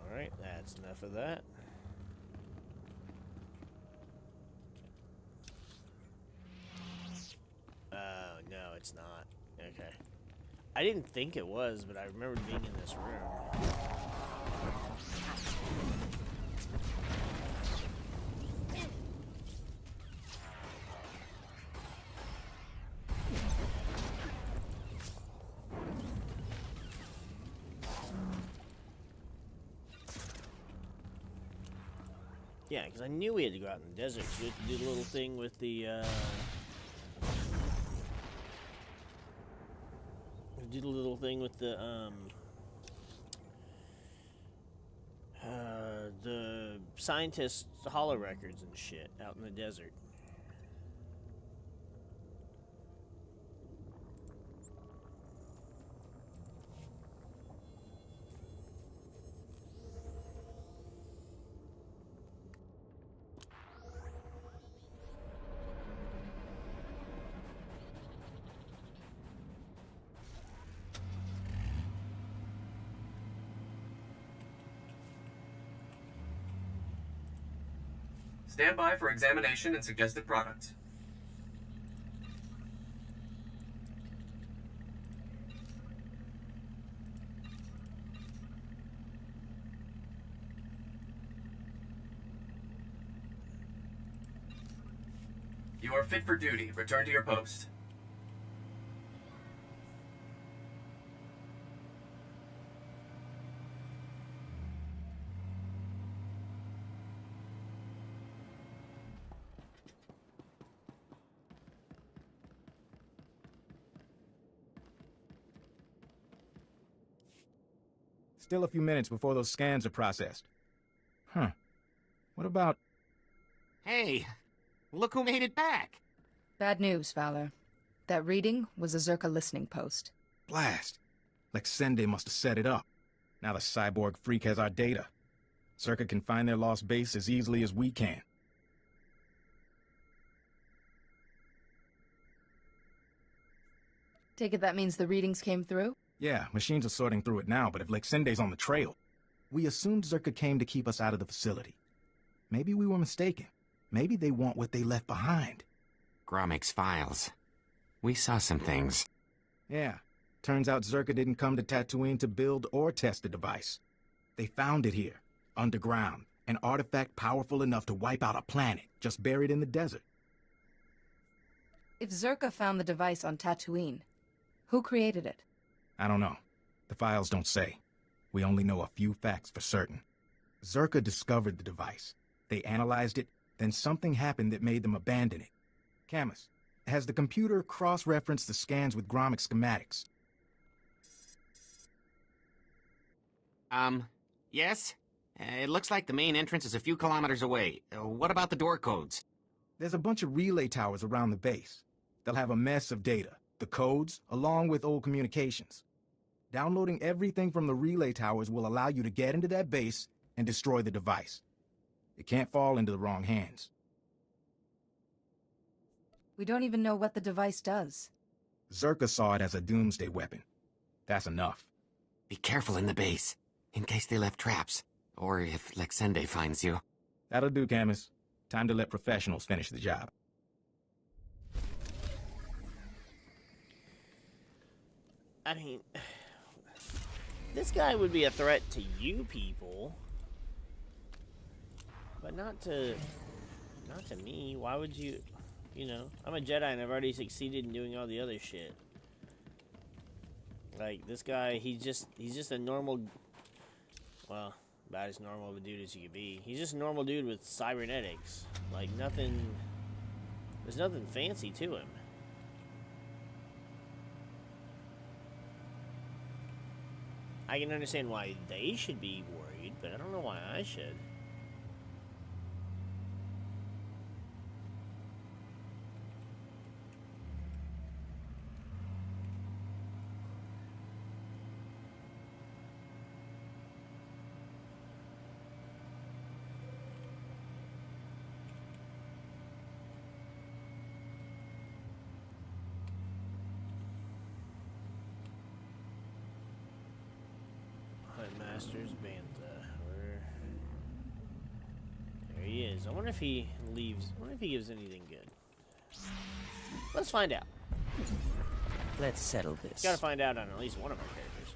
Alright, that's enough of that. Oh, no, it's not. Okay. I didn't think it was, but I remember being in this room. Yeah, because I knew we had to go out in the desert, so we had to do the little thing with the, do the little thing with the scientists' hollow records and shit out in the desert. Stand by for examination and suggested product. You are fit for duty. Return to your post. Still a few minutes before those scans are processed. Huh. What about... Hey, look who made it back. Bad news, Fowler. That reading was a Zerka listening post. Blast. Lexende must have set it up. Now the cyborg freak has our data. Zerka can find their lost base as easily as we can. Take it that means the readings came through? Yeah, machines are sorting through it now, but if Lexende's on the trail, we assumed Zerka came to keep us out of the facility. Maybe we were mistaken. Maybe they want what they left behind. Gromik's files. We saw some things. Yeah. Turns out Zerka didn't come to Tatooine to build or test the device. They found it here, underground, an artifact powerful enough to wipe out a planet, just buried in the desert. If Zerka found the device on Tatooine, who created it? I don't know. The files don't say. We only know a few facts for certain. Zerka discovered the device. They analyzed it, then something happened that made them abandon it. Camus, has the computer cross-referenced the scans with Gromik schematics? Yes? It looks like the main entrance is a few kilometers away. What about the door codes? There's a bunch of relay towers around the base. They'll have a mess of data, the codes, along with old communications. Downloading everything from the relay towers will allow you to get into that base and destroy the device. It can't fall into the wrong hands. We don't even know what the device does. Zerka saw it as a doomsday weapon. That's enough. Be careful in the base, in case they left traps, or if Lexende finds you. That'll do, Camus. Time to let professionals finish the job. I mean, this guy would be a threat to you people, but not to me. Why would you? You know, I'm a Jedi and I've already succeeded in doing all the other shit. Like, this guy, he's just a normal, well, about as normal of a dude as you could be. He's just a normal dude with cybernetics. Like, nothing, there's nothing fancy to him. I can understand why they should be worried, but I don't know why I should. Masters Bantha. There he is. I wonder if he leaves. I wonder if he gives anything good. Let's find out. Let's settle this. Gotta find out on at least one of our characters.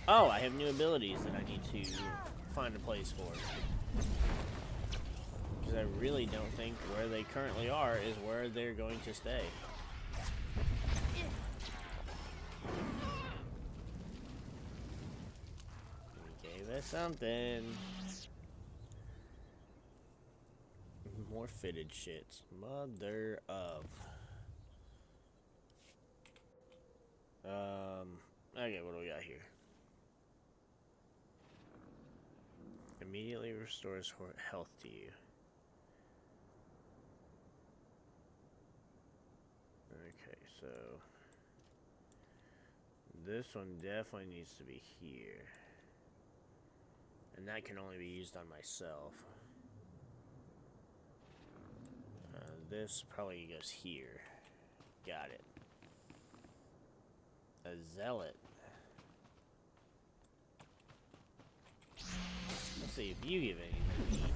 Oh, I have new abilities that I need to find a place for. Because I really don't think where they currently are is where they're going to stay. That's something. More fitted shits. Mother of. Okay, what do we got here? Immediately restores health to you. Okay, so this one definitely needs to be here. And that can only be used on myself. This probably goes here. Got it. A zealot. Let's see if you give anything.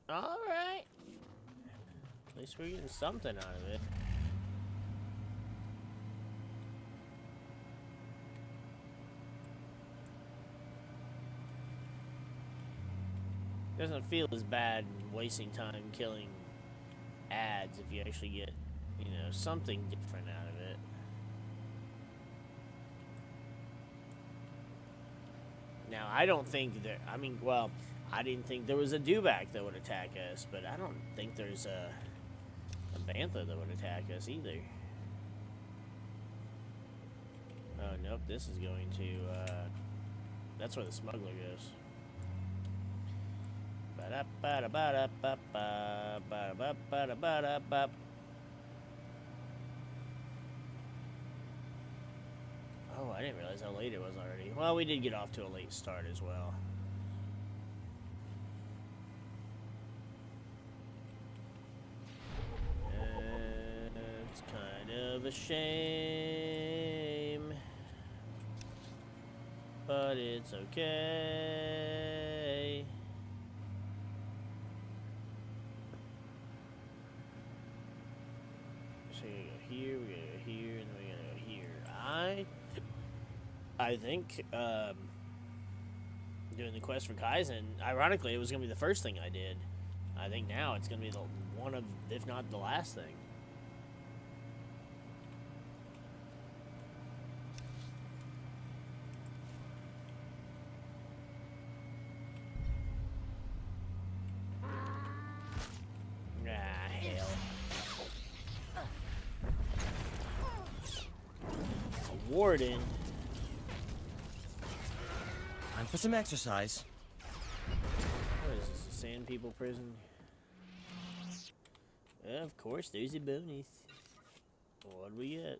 Alright. At least we're getting something out of it. Doesn't feel as bad wasting time killing ads if you actually get, you know, something different out of it. Now, I don't think that, I mean, well, I didn't think there was a dewback that would attack us, but I don't think there's a bantha that would attack us either. Oh, nope, this is going to, that's where the smuggler goes. Oh, I didn't realize how late it was already. Well, we did get off to a late start as well. It's kind of a shame, but it's okay. So we gotta go here, we gotta go here, and then we gotta go here. I think doing the quest for Kaizen, ironically, it was gonna be the first thing I did. I think now it's gonna be the one of, if not the last thing. Warden. Time for some exercise. What is this, a Sand People prison? Of course, there's a bonus. What do we get?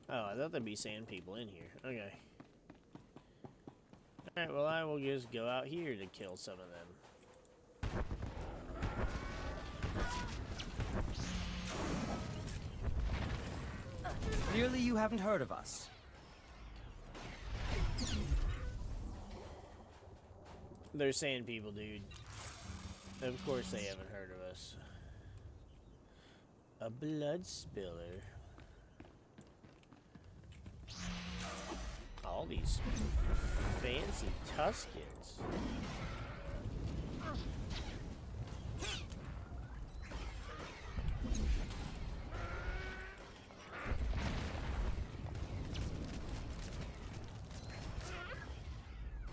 Oh, I thought there'd be sand people in here. Okay. Alright, well, I will just go out here to kill some of them. Clearly you haven't heard of us. They're sand people, dude. Of course they haven't heard of us. A blood spiller. All these fancy Tuskens.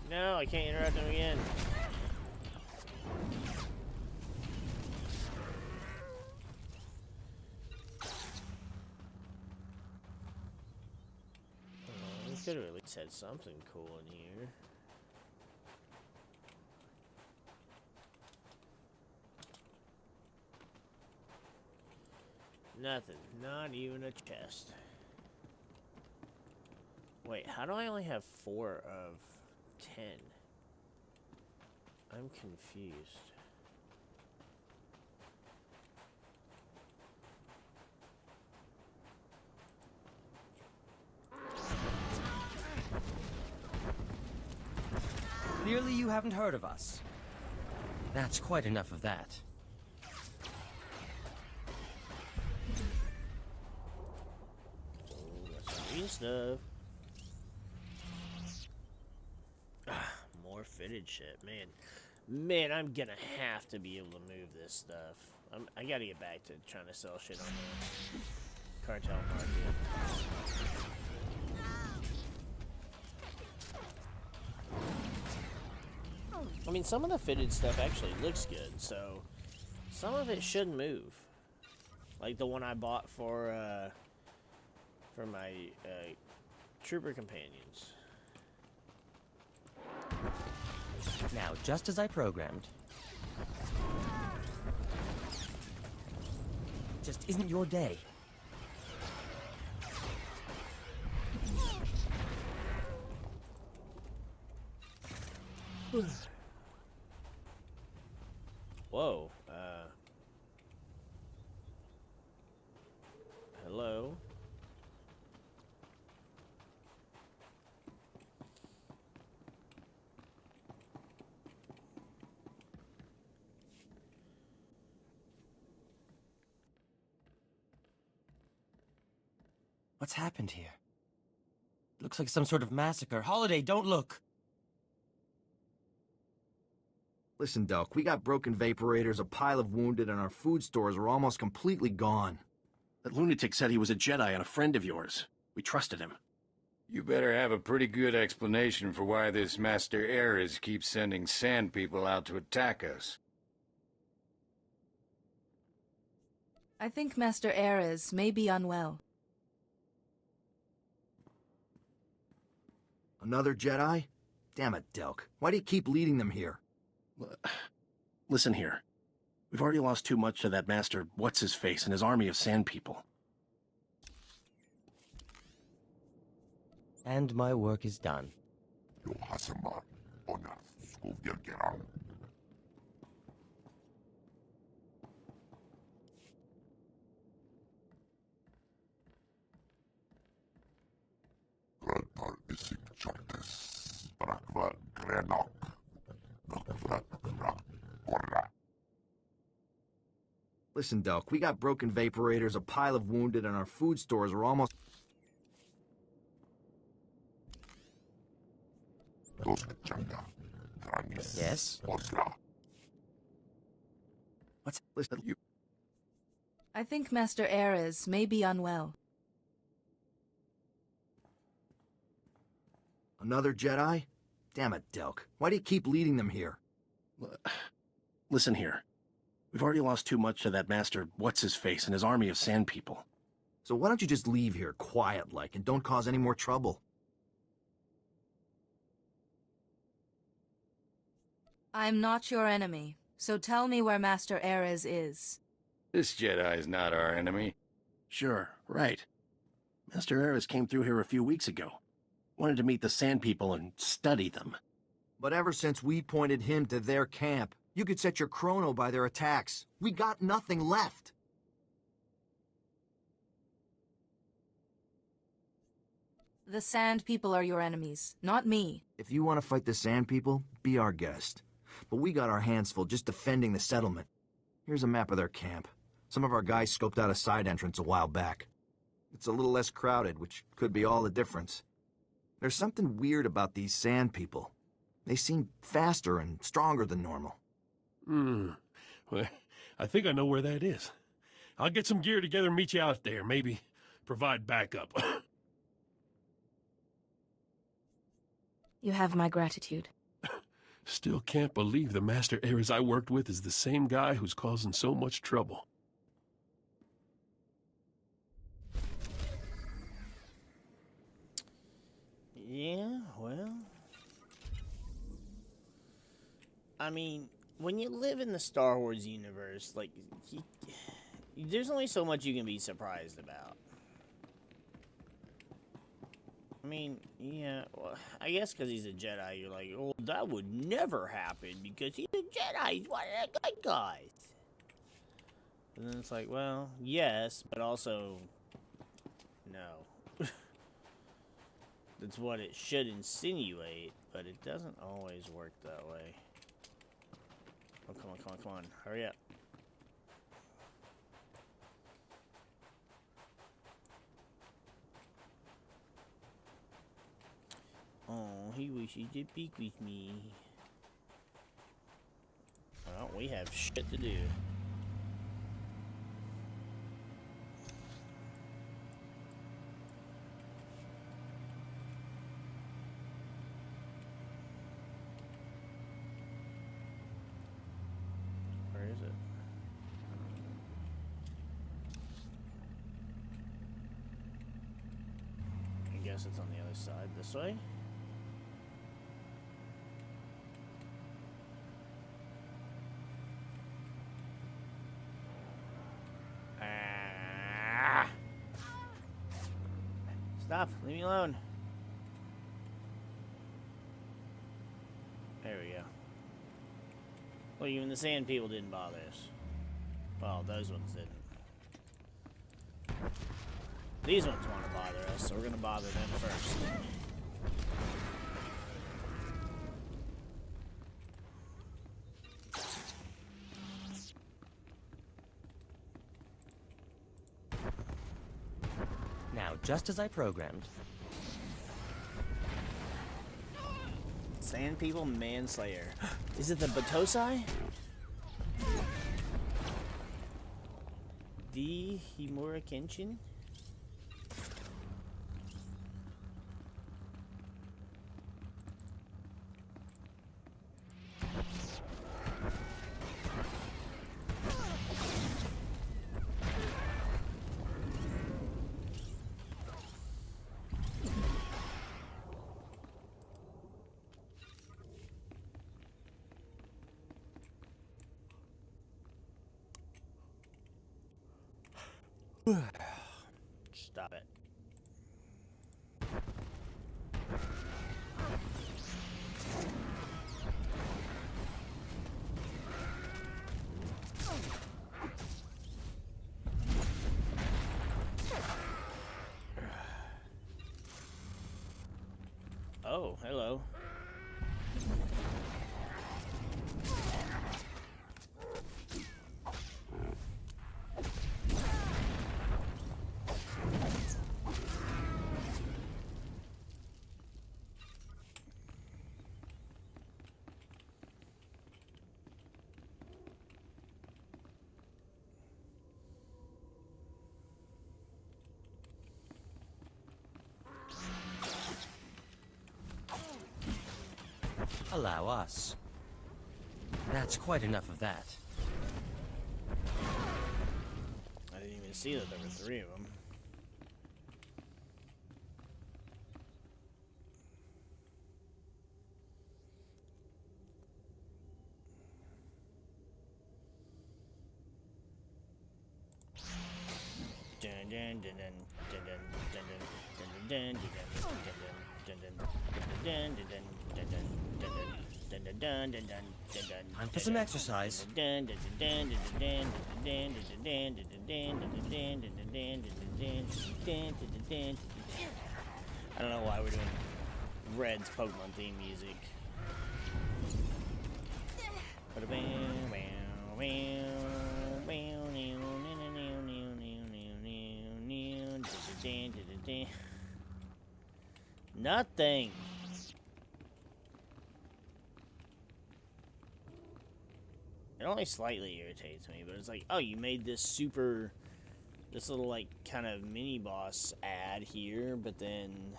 No, I can't interrupt them again. We could have at least had something cool in here. Nothing. Not even a chest. Wait, how do I only have 4 of 10? I'm confused. Clearly you haven't heard of us. That's quite enough of that. Oh, that's some green stuff. More fitted shit, man. Man, I'm gonna have to be able to move this stuff. I gotta get back to trying to sell shit on the cartel market. I mean, some of the fitted stuff actually looks good, so some of it should move. Like the one I bought for my trooper companions. Now, just as I programmed. Just isn't your day. Whoa, hello? What's happened here? Looks like some sort of massacre. Holiday, don't look! Listen, Delk, we got broken vaporators, a pile of wounded, and our food stores are almost completely gone. That lunatic said he was a Jedi and a friend of yours. We trusted him. You better have a pretty good explanation for why this Master Ares keeps sending sand people out to attack us. I think Master Ares may be unwell. Another Jedi? Damn it, Delk. Why do you keep leading them here? Listen here. We've already lost too much to that Master What's-His-Face and his army of sand people. And my work is done. Listen, Delk, we got broken vaporators, a pile of wounded, and our food stores are almost... Yes? What's... Listen, you... I think Master Ares may be unwell. Another Jedi? Damn it, Delk. Why do you keep leading them here? Listen here. We've already lost too much to that Master What's-His-Face and his army of sand people. So why don't you just leave here, quiet-like, and don't cause any more trouble? I'm not your enemy, so tell me where Master Ares is. This Jedi is not our enemy. Sure, right. Master Eris came through here a few weeks ago. Wanted to meet the Sand People and study them. But ever since we pointed him to their camp, you could set your chrono by their attacks. We got nothing left. The Sand People are your enemies, not me. If you want to fight the Sand People, be our guest. But we got our hands full just defending the settlement. Here's a map of their camp. Some of our guys scoped out a side entrance a while back. It's a little less crowded, which could be all the difference. There's something weird about these Sand People. They seem faster and stronger than normal. Well, I think I know where that is. I'll get some gear together and meet you out there. Maybe provide backup. You have my gratitude. Still can't believe the Master Eris I worked with is the same guy who's causing so much trouble. Yeah, well... I mean, when you live in the Star Wars universe, like, there's only so much you can be surprised about. I mean, yeah, well, I guess because he's a Jedi, you're like, oh, that would never happen because he's a Jedi. He's one of the good guys. And then it's like, well, yes, but also, no. That's what it should insinuate, but it doesn't always work that way. Oh, come on, come on, come on. Hurry up. Oh, he wishes to speak with me. Well, we have shit to do. Where is it? I guess it's on the other side. This way? Stop! Leave me alone. There we go. Well, even the Sand People didn't bother us. Well, those ones didn't. These ones want to bother us, so we're gonna bother them first. Now, just as I programmed. Sand People Manslayer. Is it the Batosai? The Himura Kenshin? Stop it. Oh, hello. Allow us. That's quite enough of that. I didn't even see that there were 3 of them. Dun, dun, dun, dun, Time for some exercise. I don't know why we're doing Red's Pokemon theme music. Nothing. It only slightly irritates me, but it's like, oh, you made this little, like, kind of mini-boss ad here, but then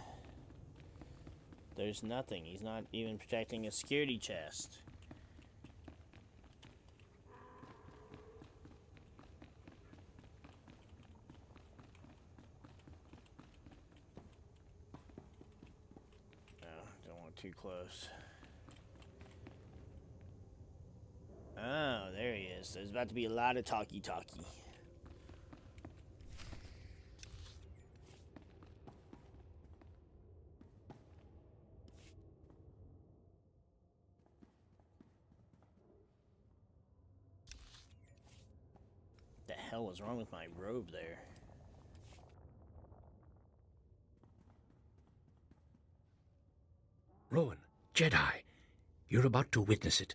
there's nothing. He's not even protecting a security chest. Oh, don't want too close. Oh, there he is. There's about to be a lot of talkie-talkie. The hell was wrong with my robe there? Rowan, Jedi, you're about to witness it.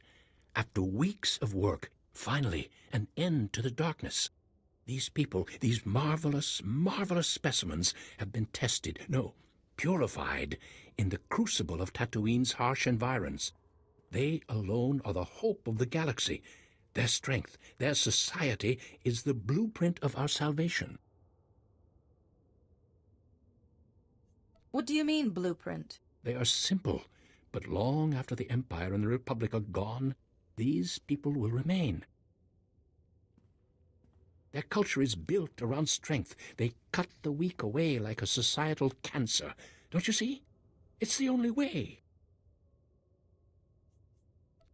After weeks of work, finally, an end to the darkness. These people, these marvelous, marvelous specimens have been tested, no, purified, in the crucible of Tatooine's harsh environs. They alone are the hope of the galaxy. Their strength, their society is the blueprint of our salvation. What do you mean, blueprint? They are simple, but long after the Empire and the Republic are gone, these people will remain. Their culture is built around strength. They cut the weak away like a societal cancer. Don't you see? It's the only way.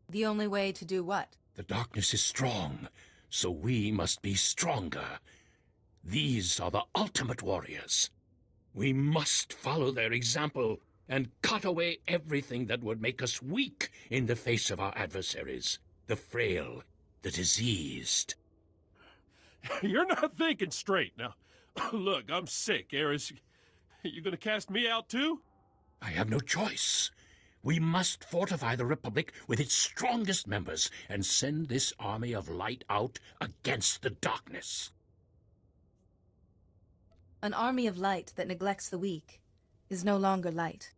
The only way to do what? The darkness is strong, so we must be stronger. These are the ultimate warriors. We must follow their example and cut away everything that would make us weak in the face of our adversaries, the frail, the diseased. You're not thinking straight. Now, look, I'm sick, Aerys. You gonna cast me out too? I have no choice. We must fortify the Republic with its strongest members and send this army of light out against the darkness. An army of light that neglects the weak is no longer light.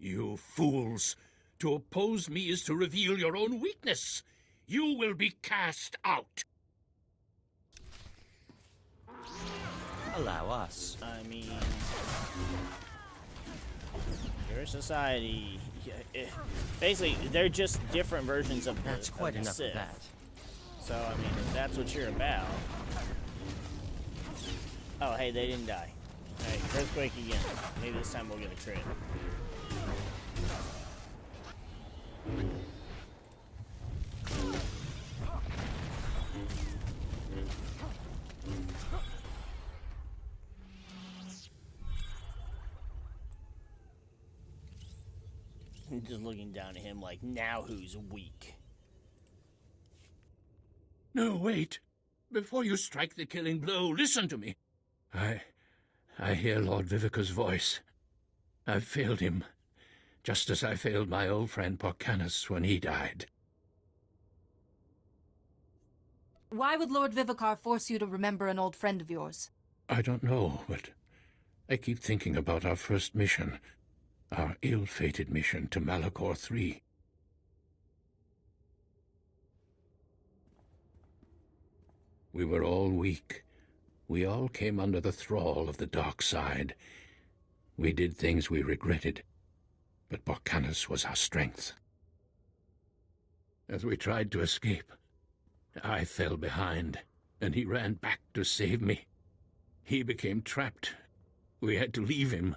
You fools! To oppose me is to reveal your own weakness. You will be cast out. Allow us. I mean, your society. Basically, they're just different versions of the That's quite the enough Sith. of that. So, I mean, if that's what you're about. Oh, hey, they didn't die. Alright, earthquake again. Maybe this time we'll get a crit. Just looking down at him like, now who's weak? No, wait. Before you strike the killing blow, listen to me. I hear Lord Vivica's voice. I've failed him, just as I failed my old friend Porcanus when he died. Why would Lord Vivicar force you to remember an old friend of yours? I don't know, but I keep thinking about our first mission, our ill-fated mission to Malachor III. We were all weak. We all came under the thrall of the dark side. We did things we regretted, but Porcanus was our strength. As we tried to escape, I fell behind, and he ran back to save me. He became trapped. We had to leave him.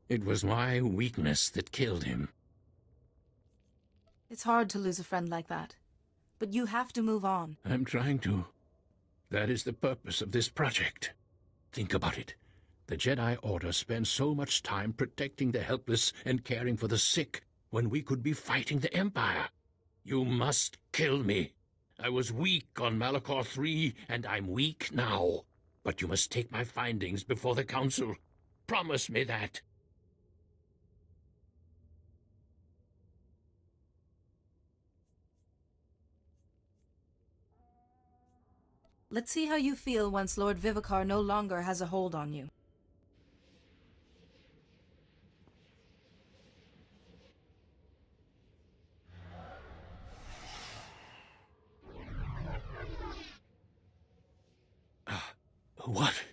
It was my weakness that killed him. It's hard to lose a friend like that, but you have to move on. I'm trying to. That is the purpose of this project. Think about it. The Jedi Order spends so much time protecting the helpless and caring for the sick when we could be fighting the Empire. You must kill me. I was weak on Malachor III, and I'm weak now. But you must take my findings before the Council. Promise me that. Let's see how you feel once Lord Vivicar no longer has a hold on you. What?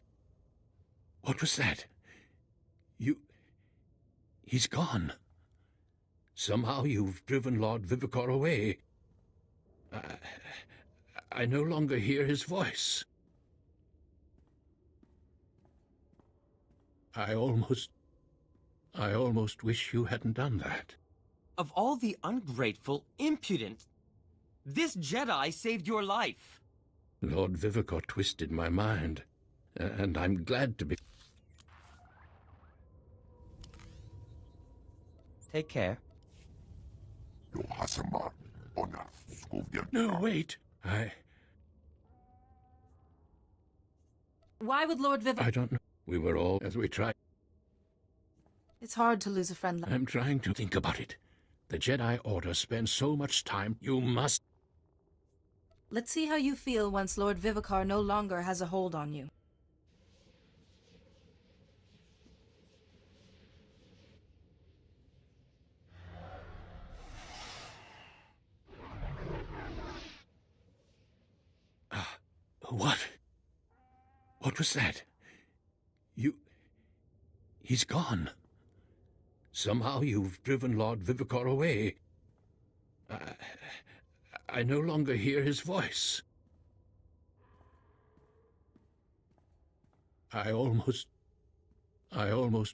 What was that? He's gone. Somehow you've driven Lord Vivicar away. I no longer hear his voice. I almost wish you hadn't done that. Of all the ungrateful, impudent, this Jedi saved your life. Lord Vivicar twisted my mind, and I'm glad to be... Take care. No, wait. Why would Lord Vivicar... I don't know. We were all as we tried. It's hard to lose a friend like... I'm trying to think about it. The Jedi Order spends so much time. You must... Let's see how you feel once Lord Vivicar no longer has a hold on you. What? What was that? He's gone. Somehow you've driven Lord Vivicar away. I no longer hear his voice. I almost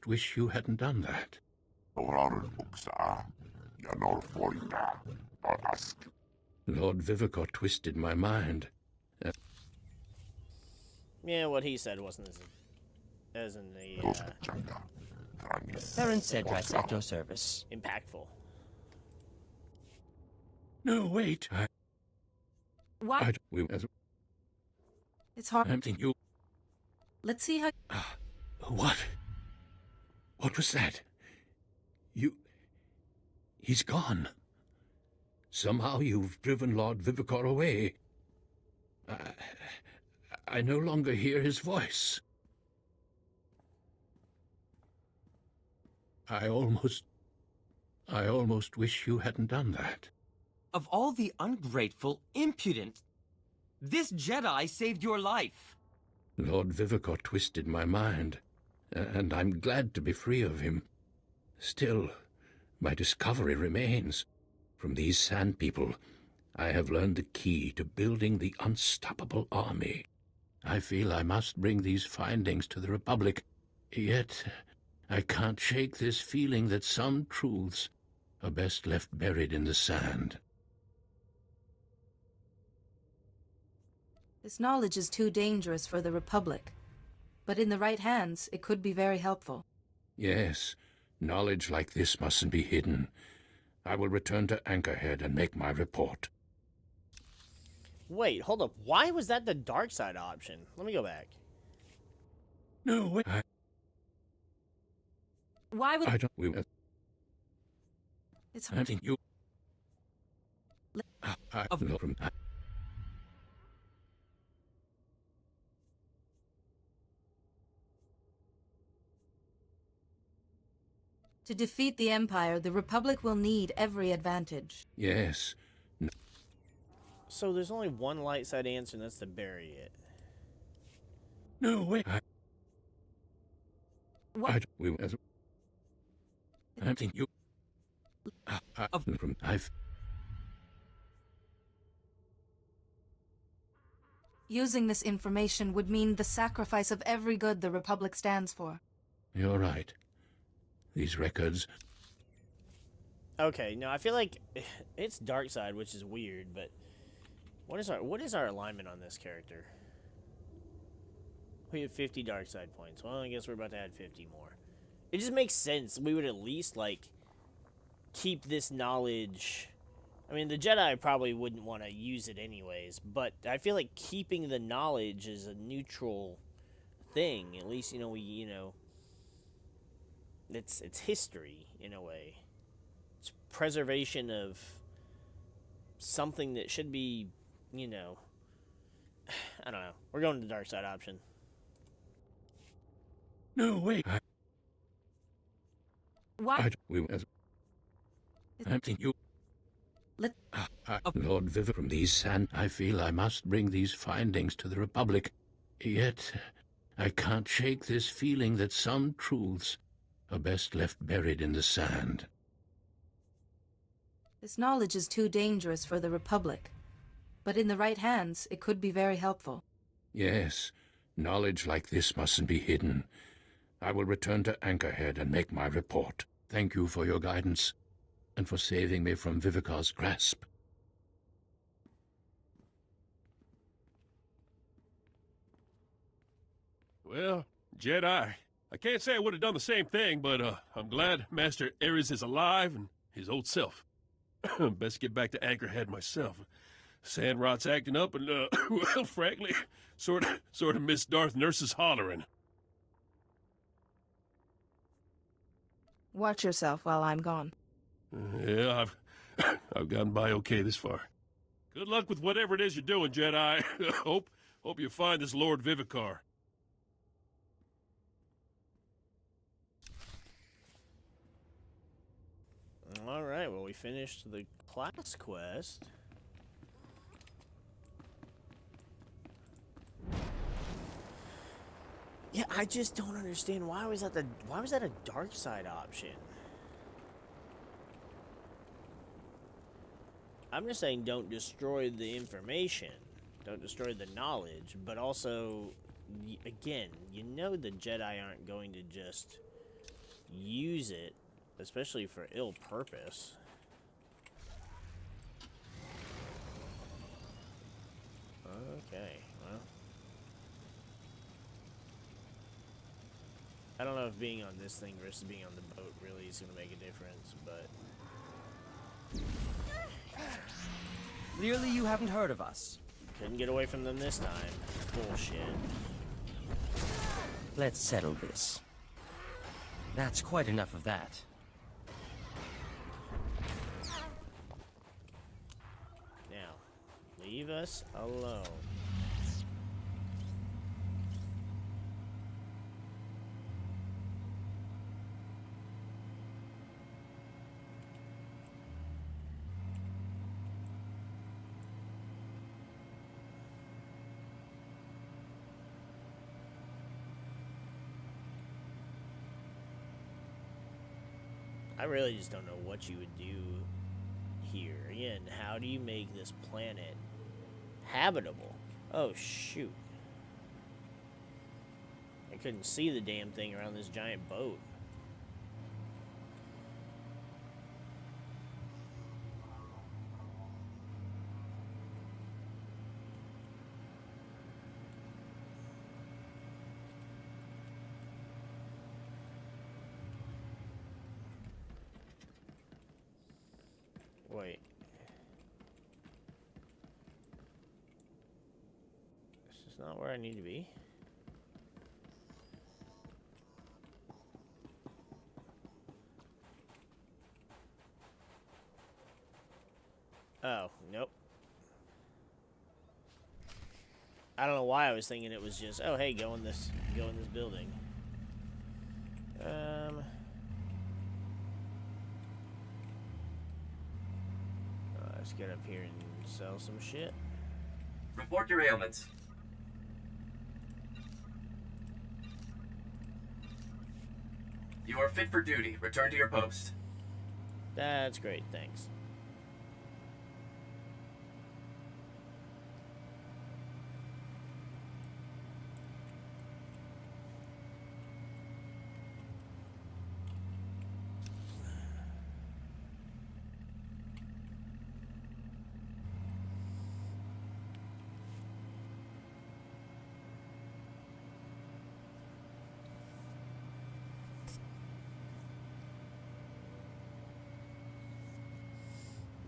wish you hadn't done that. Lord Vivicar twisted my mind. Yeah, what he said wasn't as in the Baron Cedric's at your service. impactful. No, wait. What? It's hard. I'm thinking you... Let's see how... What? What was that? He's gone. Somehow you've driven Lord Vivicar away. I no longer hear his voice. I almost wish you hadn't done that. Of all the ungrateful, impudent, this Jedi saved your life. Lord Vivicar twisted my mind, and I'm glad to be free of him. Still, my discovery remains. From these Sand People, I have learned the key to building the unstoppable army. I feel I must bring these findings to the Republic, yet I can't shake this feeling that some truths are best left buried in the sand. This knowledge is too dangerous for the Republic, but in the right hands, it could be very helpful. Yes, knowledge like this mustn't be hidden. I will return to Anchorhead and make my report. Wait, hold up. Why was that the dark side option? Let me go back. No, wait. Why would... I don't... It's I hard. think you... I know from... To defeat the Empire, the Republic will need every advantage. Yes. No. So there's only one light side answer, and that's to bury it. No, wait. What? I think you... Using this information would mean the sacrifice of every good the Republic stands for. You're right. These records... Okay, no, I feel like it's dark side, which is weird, but what is our alignment on this character? We have 50 dark side points. Well, I guess we're about to add 50 more. It just makes sense. We would at least, like, keep this knowledge. I mean, the Jedi probably wouldn't want to use it anyways, but I feel like keeping the knowledge is a neutral thing. At least, it's history in a way. It's preservation of something that should be, I don't know. We're going to the dark side option. No, wait. What? I'm you. Lord Vivica, from these sand, I feel I must bring these findings to the Republic. Yet, I can't shake this feeling that some truths are best left buried in the sand. This knowledge is too dangerous for the Republic. But in the right hands, it could be very helpful. Yes, knowledge like this mustn't be hidden. I will return to Anchorhead and make my report. Thank you for your guidance, and for saving me from Vivica's grasp. Well, Jedi, I can't say I would have done the same thing, but I'm glad Master Ares is alive and his old self. Best get back to Anchorhead myself. Sandrot's acting up, and well, frankly, sort of miss Darth Nurse's hollering. Watch yourself while I'm gone. Yeah, I've gotten by okay this far. Good luck with whatever it is you're doing, Jedi. Hope you find this Lord Vivicar. All right, well, we finished the class quest. Yeah, I just don't understand why was that a dark side option? I'm just saying don't destroy the information. Don't destroy the knowledge, but also again, the Jedi aren't going to just use it, especially for ill purpose. Okay, well. I don't know if being on this thing versus being on the boat really is going to make a difference, but... Clearly you haven't heard of us. Couldn't get away from them this time. Bullshit. Let's settle this. That's quite enough of that. Now, leave us alone. I really just don't know what you would do here. Again, how do you make this planet habitable? Oh, shoot. I couldn't see the damn thing around this giant boat. Wait. This is not where I need to be. Oh, nope. I don't know why I was thinking it was just, oh hey, go in this building. Let's get up here and sell some shit. Report your ailments. You are fit for duty. Return to your post. That's great, thanks.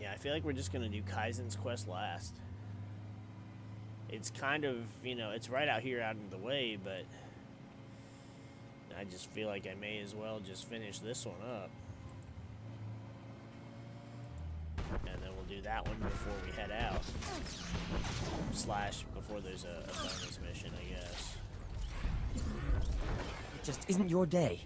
Yeah, I feel like we're just gonna do Kaizen's quest last. It's kind of, you know, it's right out here out of the way, but I just feel like I may as well just finish this one up. And then we'll do that one before we head out. Slash before there's a bonus mission, I guess. It just isn't your day.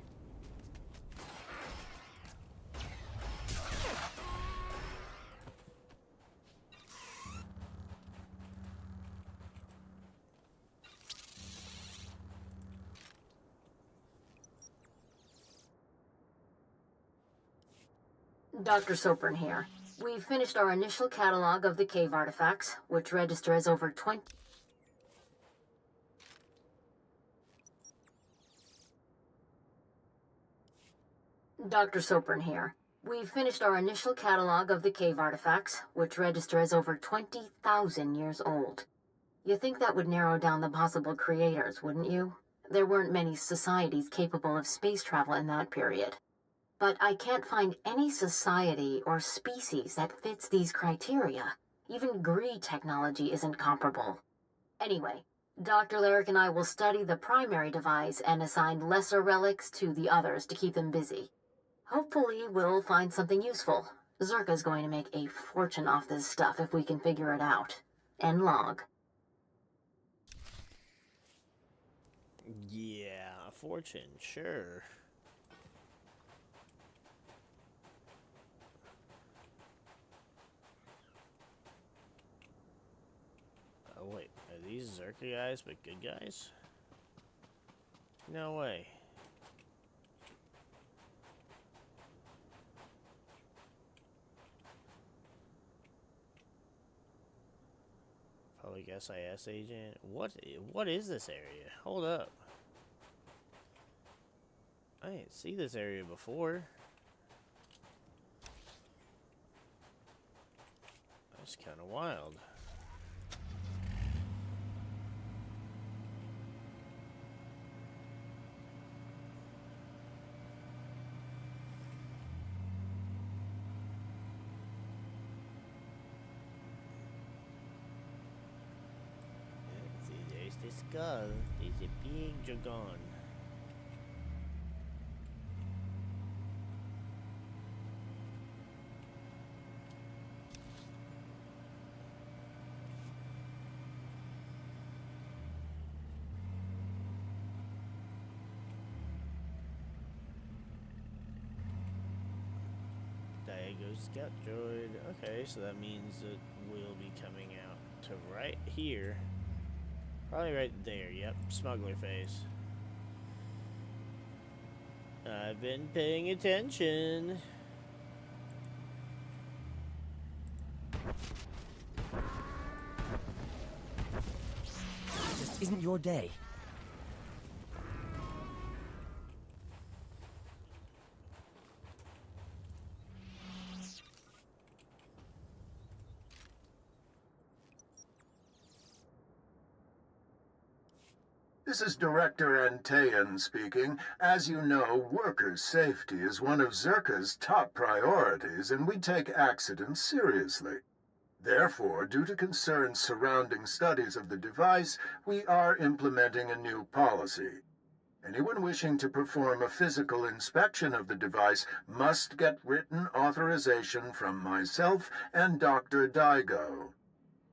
Dr. Sopran here. We've finished our initial catalog of the cave artifacts, which register as over 20... Dr. Sopran here. We've finished our initial catalog of the cave artifacts, which register as over 20,000 years old. You think that would narrow down the possible creators, wouldn't you? There weren't many societies capable of space travel in that period. But I can't find any society or species that fits these criteria. Even Gree technology isn't comparable. Anyway, Dr. Larrick and I will study the primary device and assign lesser relics to the others to keep them busy. Hopefully, we'll find something useful. Zerka's going to make a fortune off this stuff if we can figure it out. End log. Yeah, a fortune, sure. Oh wait, are these Zerka guys but good guys? No way. Public SIS agent. What is this area? Hold up. I didn't see this area before. That's kind of wild. There's the skull. There's a big dragon. Diego Scout Droid. Okay, so that means that we'll be coming out to right here. Probably right there, yep. Smuggler face. I've been paying attention. It just isn't your day. This is Director Antaean speaking. As you know, worker safety is one of Zerka's top priorities, and we take accidents seriously. Therefore, due to concerns surrounding studies of the device, we are implementing a new policy. Anyone wishing to perform a physical inspection of the device must get written authorization from myself and Dr. Daigo.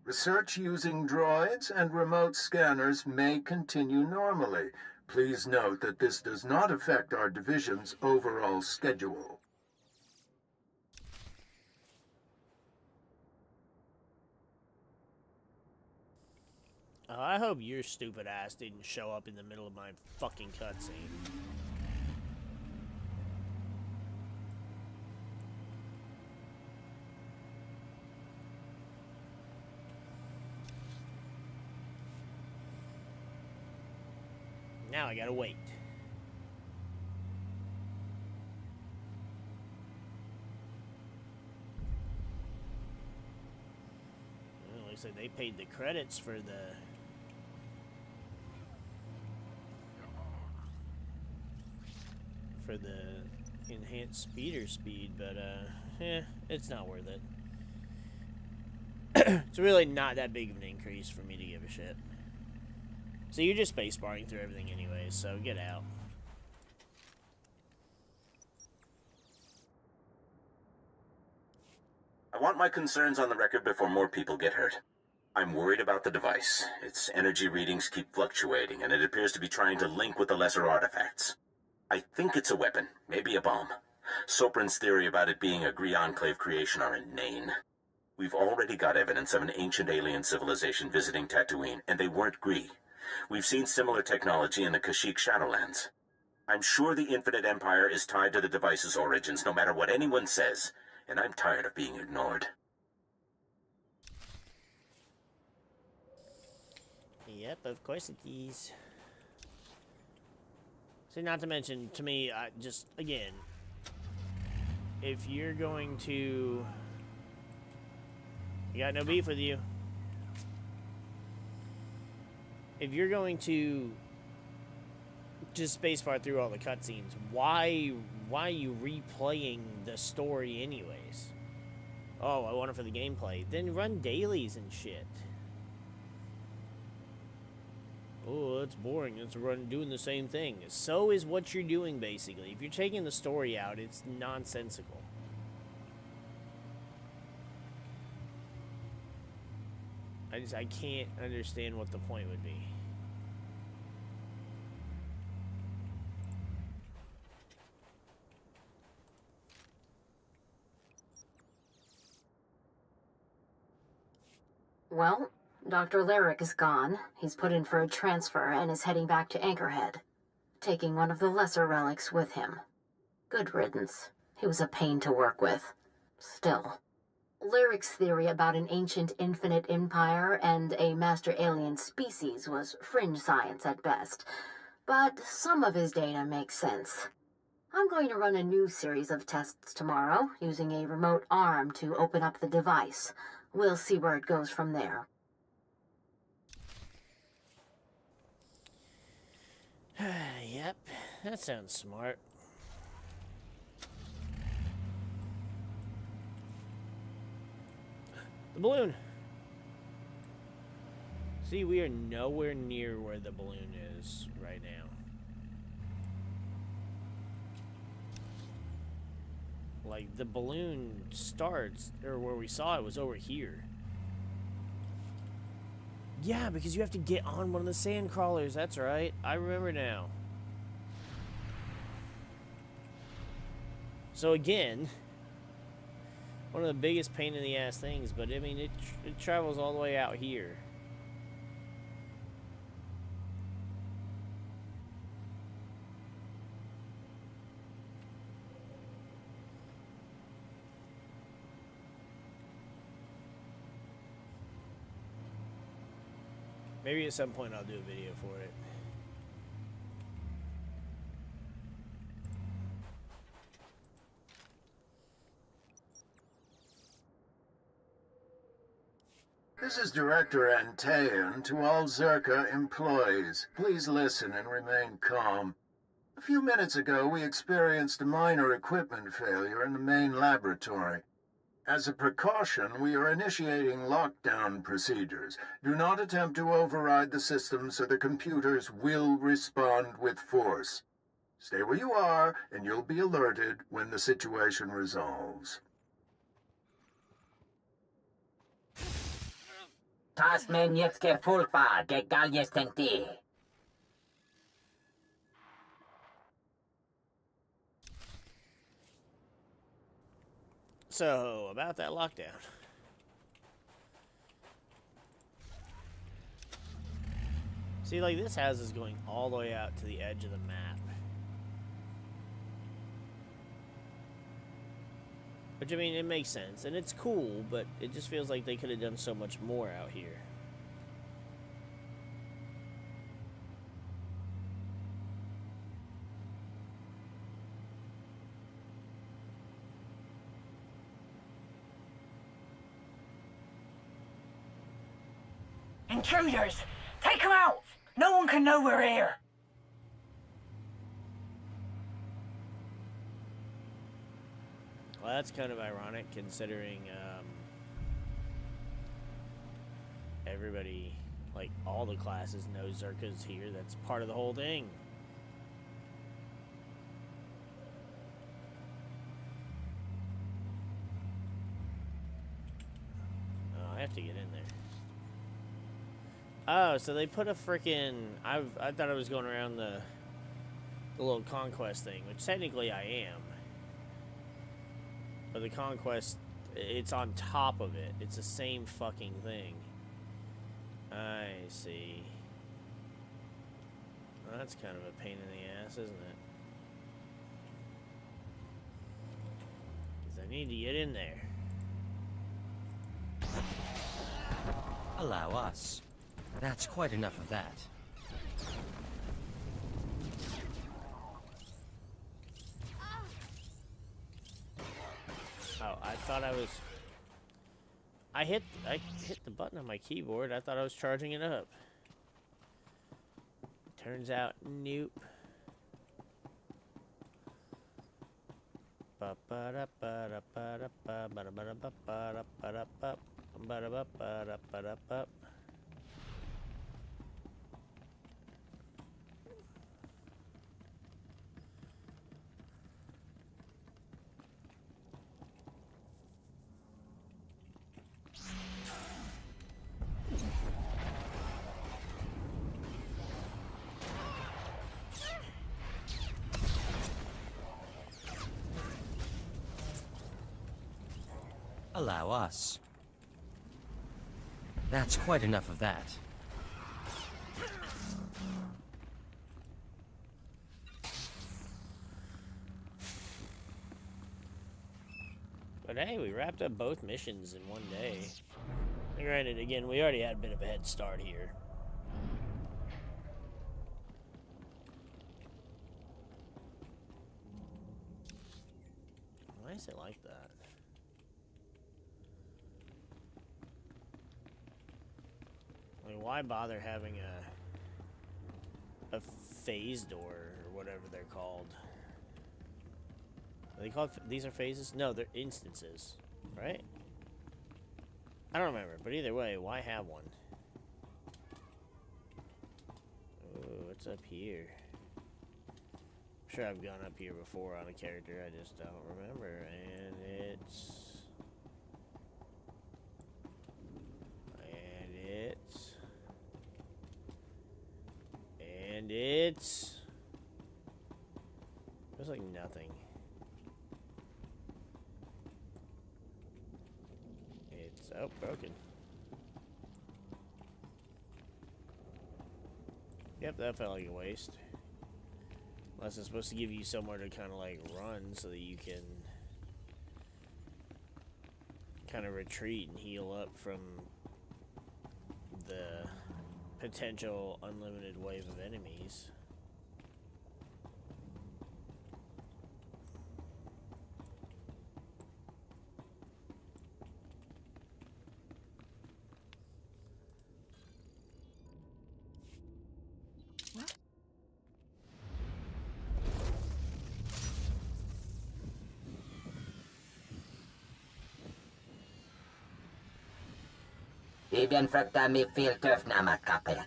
Research using droids and remote scanners may continue normally. Please note that this does not affect our division's overall schedule. Oh, I hope your stupid ass didn't show up in the middle of my fucking cutscene. Now I gotta wait. Well, looks like they paid the credits for the enhanced speeder speed, but it's not worth it. It's really not that big of an increase for me to give a shit. So you're just spacebarring through everything anyways, so get out. I want my concerns on the record before more people get hurt. I'm worried about the device. Its energy readings keep fluctuating, and it appears to be trying to link with the lesser artifacts. I think it's a weapon, maybe a bomb. Sopran's theory about it being a Gree Enclave creation are inane. We've already got evidence of an ancient alien civilization visiting Tatooine, and they weren't Gree. We've seen similar technology in the Kashyyyk Shadowlands. I'm sure the Infinite Empire is tied to the device's origins, no matter what anyone says, and I'm tired of being ignored. Yep, of course it is. So not to mention, to me, just, again, if you're going to... I got no beef with you. If you're going to just spacebar through all the cutscenes, why are you replaying the story anyways? Oh, I want it for the gameplay. Then run dailies and shit. Oh, that's boring. It's doing the same thing. So is what you're doing, basically. If you're taking the story out, it's nonsensical. I can't understand what the point would be. Well, Dr. Lyric is gone. He's put in for a transfer and is heading back to Anchorhead, taking one of the lesser relics with him. Good riddance. He was a pain to work with. Still. Lyric's theory about an ancient infinite empire and a master alien species was fringe science at best, but some of his data makes sense. I'm going to run a new series of tests tomorrow, using a remote arm to open up the device. We'll see where it goes from there. Yep, that sounds smart. The balloon. See, we are nowhere near where the balloon is right now. Like, the balloon starts, or where we saw it was over here. Yeah, because you have to get on one of the sand crawlers, that's right. I remember now. So again, one of the biggest pain in the ass things, but I mean, it travels all the way out here. Maybe at some point I'll do a video for it. This is Director Antaeon to all Zerka employees. Please listen and remain calm. A few minutes ago, we experienced a minor equipment failure in the main laboratory. As a precaution, we are initiating lockdown procedures. Do not attempt to override the system, so the computers will respond with force. Stay where you are, and you'll be alerted when the situation resolves. Tas me nieckie fulpa, gegal jestem ty. So, about that lockdown. See, like, this house is going all the way out to the edge of the map. Which, I mean, it makes sense, and it's cool, but it just feels like they could have done so much more out here. Intruders! Take them out! No one can know we're here! Well, that's kind of ironic, considering, everybody, like, all the classes know Zerka's here. That's part of the whole thing. Oh, I have to get in there. Oh, so they put a freaking... I thought I was going around the little conquest thing, which technically I am. But the conquest, it's on top of it. It's the same fucking thing. I see. Well, that's kind of a pain in the ass, isn't it? Because I need to get in there. Allow us. That's quite enough of that. Oh, I thought I was... I hit the button on my keyboard. I thought I was charging it up. Turns out, nope. Allow us. That's quite enough of that. But hey, we wrapped up both missions in one day. And granted, again, we already had a bit of a head start here. Why is it like that? I mean, why bother having a phase door or whatever they're called? Are they called? These are phases? No, they're instances, right? I don't remember, but either way, why have one? Ooh, what's up here? I'm sure I've gone up here before on a character, I just don't remember. And it's... There's like nothing. It's broken. Yep, that felt like a waste. Unless it's supposed to give you somewhere to kind of like run so that you can kind of retreat and heal up from the potential unlimited wave of enemies. Ibn frukta mi fil töf nama kapel.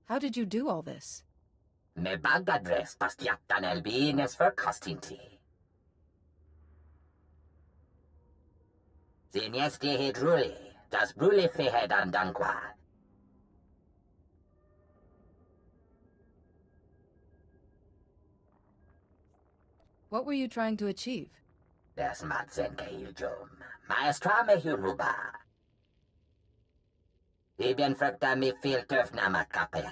How did you do all this? Me bagadres pastiatan elbines for costinti. Zinesti hidruli, das bruli fehed andanqua. What were you trying to achieve? Des matzenke yujum, maestra me huruba. Ibn frukta mi fil töf nama kapel.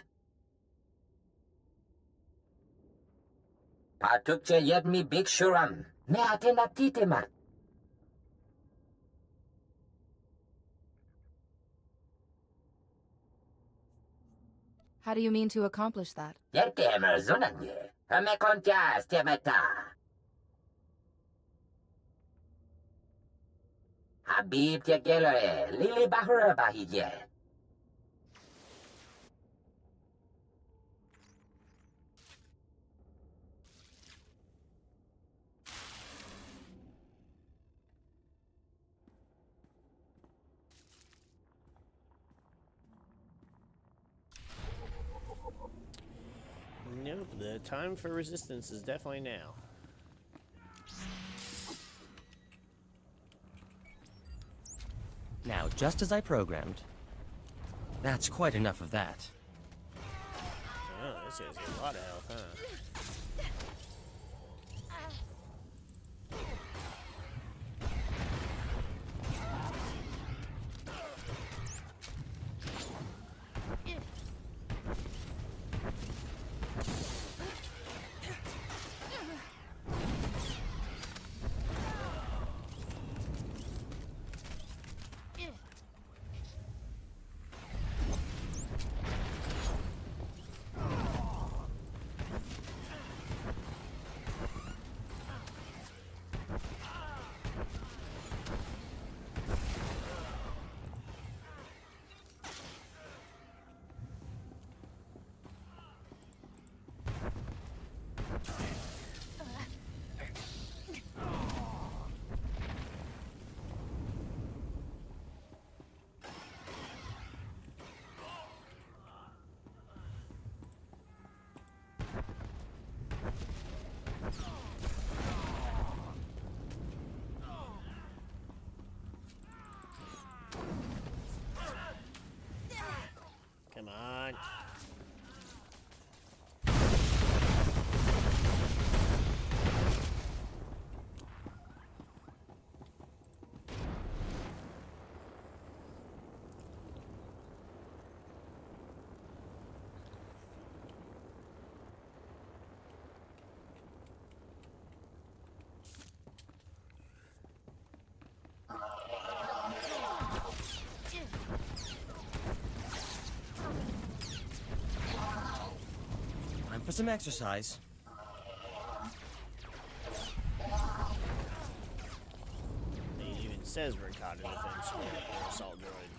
Patukche yedmi big shuram. Me atena titemat. How do you mean to accomplish that? Yerkemer zunanye. Hame kontias temeta. Habib tegelere. Lili bahura bahidye. Nope, the time for resistance is definitely now. Now, just as I programmed. That's quite enough of that. Oh, this guy's got a lot of health, huh? Come on. Time for some exercise. It even says we're caught in defense or assault droid.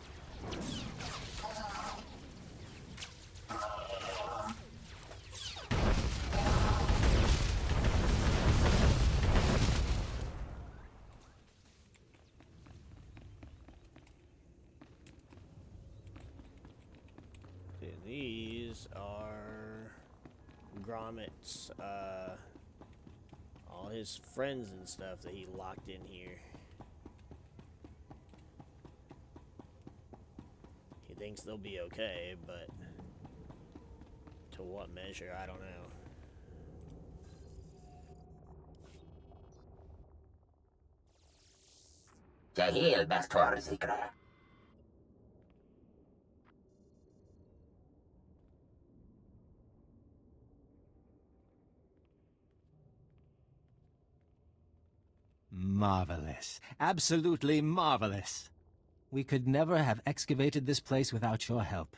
Okay, these are Gromit's, all his friends and stuff that he locked in here. He thinks they'll be okay, but to what measure, I don't know. Jahil Bastor Zikra. Marvelous. Absolutely marvelous. We could never have excavated this place without your help.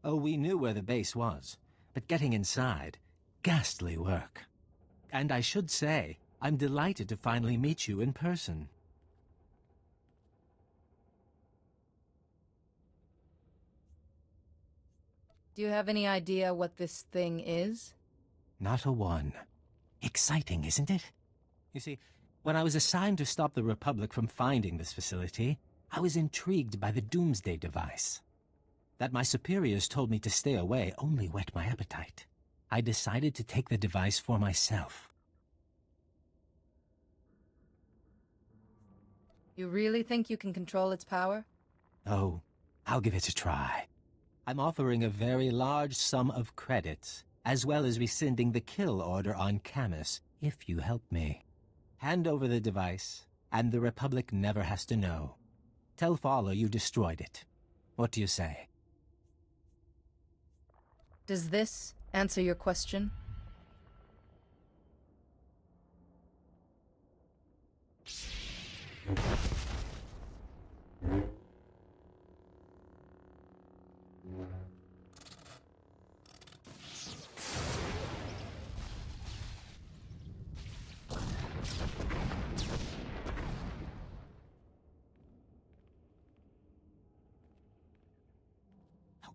Oh, we knew where the base was, but getting inside, ghastly work. And I should say, I'm delighted to finally meet you in person. Do you have any idea what this thing is? Not a one. Exciting, isn't it? You see, when I was assigned to stop the Republic from finding this facility, I was intrigued by the Doomsday device. That my superiors told me to stay away only whet my appetite. I decided to take the device for myself. You really think you can control its power? Oh, I'll give it a try. I'm offering a very large sum of credits, as well as rescinding the kill order on Camus, if you help me. Hand over the device, and the Republic never has to know. Tell Fowler you destroyed it. What do you say? Does this answer your question? How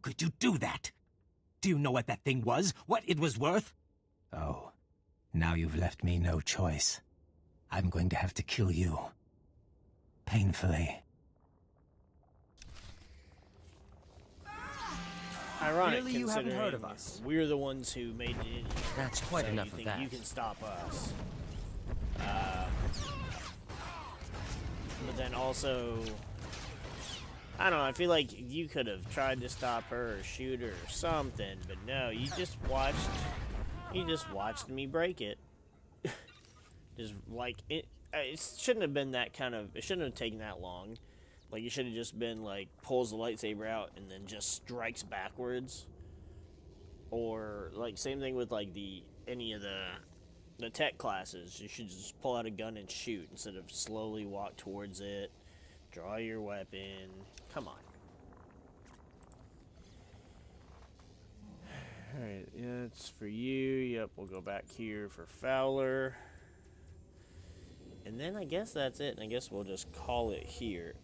could you do that? Do you know what that thing was? What it was worth? Oh, now you've left me no choice. I'm going to have to kill you. Painfully. Ironic, Really, you haven't heard of considering us? we're the ones who made it. That's quite so enough you of think that. You can stop us. But then also, I don't know. I feel like you could have tried to stop her or shoot her or something, but no, you just watched. You just watched me break it. Just like it. It shouldn't have been that kind of. It shouldn't have taken that long. Like, it should have just been, like, pulls the lightsaber out and then just strikes backwards. Or, like, same thing with, like, any of the tech classes. You should just pull out a gun and shoot instead of slowly walk towards it. Draw your weapon. Come on. Alright, yeah, it's for you. Yep, we'll go back here for Fowler. And then I guess that's it. And I guess we'll just call it here.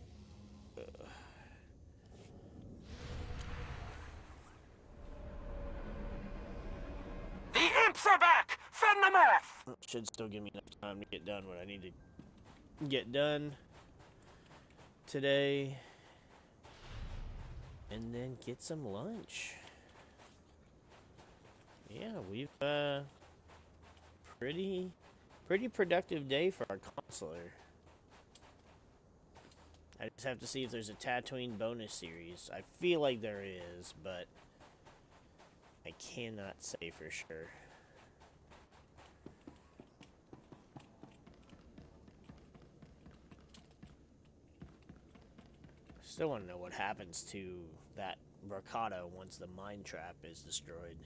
The imps are back! Fend them off! Should still give me enough time to get done what I need to get done today. And then get some lunch. Yeah, we've pretty productive day for our consular. I just have to see if there's a Tatooine bonus series. I feel like there is, but I cannot say for sure. Still want to know what happens to that Rakata once the mine trap is destroyed.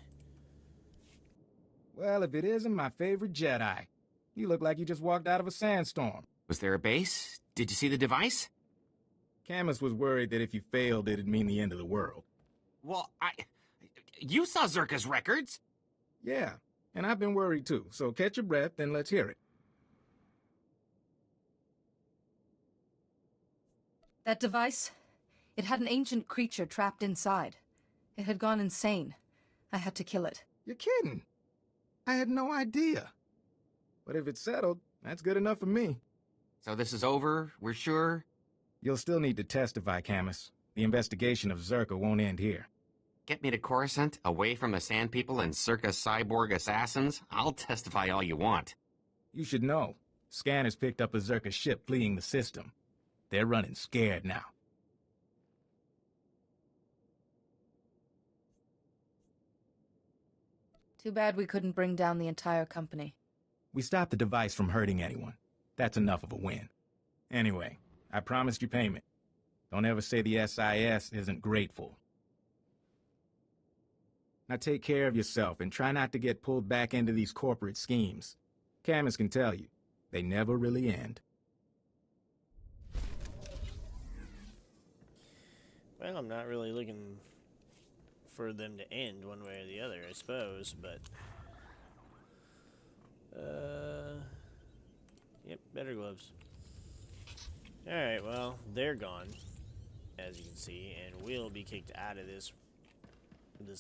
Well, if it isn't my favorite Jedi. You look like you just walked out of a sandstorm. Was there a base? Did you see the device? Camus was worried that if you failed, it'd mean the end of the world. Well, you saw Zerka's records. Yeah, and I've been worried too, so catch your breath and let's hear it. That device, it had an ancient creature trapped inside. It had gone insane. I had to kill it. You're kidding. I had no idea. But if it's settled, that's good enough for me. So this is over? We're sure? You'll still need to testify, Camus. The investigation of Zerka won't end here. Get me to Coruscant, away from the Sand People and circa cyborg assassins? I'll testify all you want. You should know. Scanners picked up a Zerka ship fleeing the system. They're running scared now. Too bad we couldn't bring down the entire company. We stopped the device from hurting anyone. That's enough of a win. Anyway, I promised you payment. Don't ever say the SIS isn't grateful. Now take care of yourself and try not to get pulled back into these corporate schemes. Camus can tell you, they never really end. Well, I'm not really looking for them to end one way or the other, I suppose, but... Yep, better gloves. Alright, well, they're gone, as you can see, and we'll be kicked out of this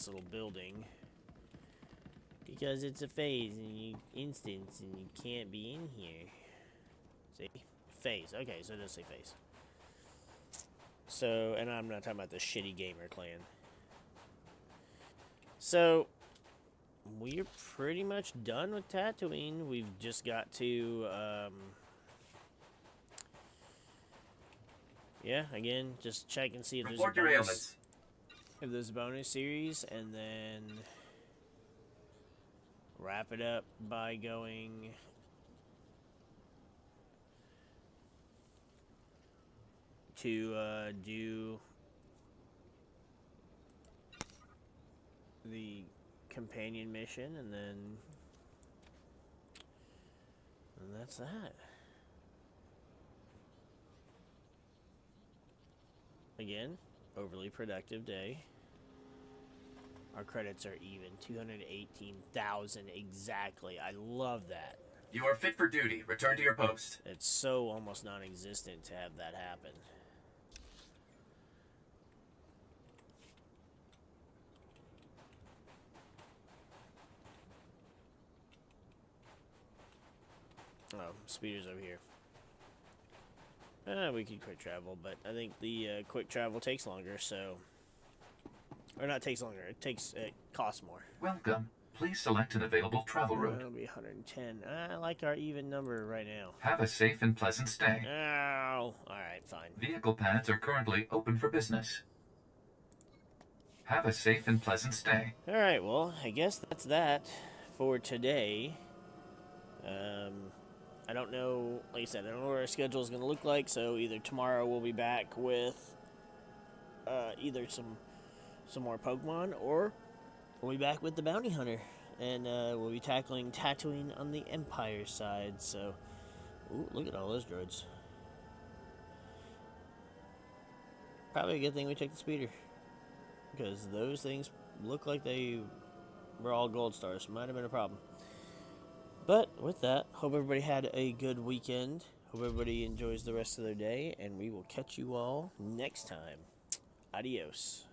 little building. Because it's a phase, and instance, and you can't be in here. See? Phase. Okay, so it does say phase. So, and I'm not talking about the shitty gamer clan. So, we're pretty much done with Tatooine. We've just got to, yeah, again, just check and see if there's a bonus series, and then wrap it up by going to do the companion mission, and that's that. again, overly productive day. Our credits are even. 218,000 exactly. I love that. You are fit for duty. Return to your post. It's so almost non-existent to have that happen. Oh, speeder's over here. We could quick travel, but I think the quick travel takes longer, so... Or not takes longer, it costs more. Welcome. Please select an available travel route. It'll be 110. I like our even number right now. Have a safe and pleasant stay. Oh, alright, fine. Vehicle pads are currently open for business. Have a safe and pleasant stay. Alright, well, I guess that's that for today. I don't know, like I said, I don't know what our schedule is going to look like, so either tomorrow we'll be back with either some more Pokemon, or we'll be back with the Bounty Hunter, and we'll be tackling Tatooine on the Empire side, so... Ooh, look at all those droids. Probably a good thing we took the speeder, because those things look like they were all gold stars. Might have been a problem. But with that, hope everybody had a good weekend. Hope everybody enjoys the rest of their day, and we will catch you all next time. Adios.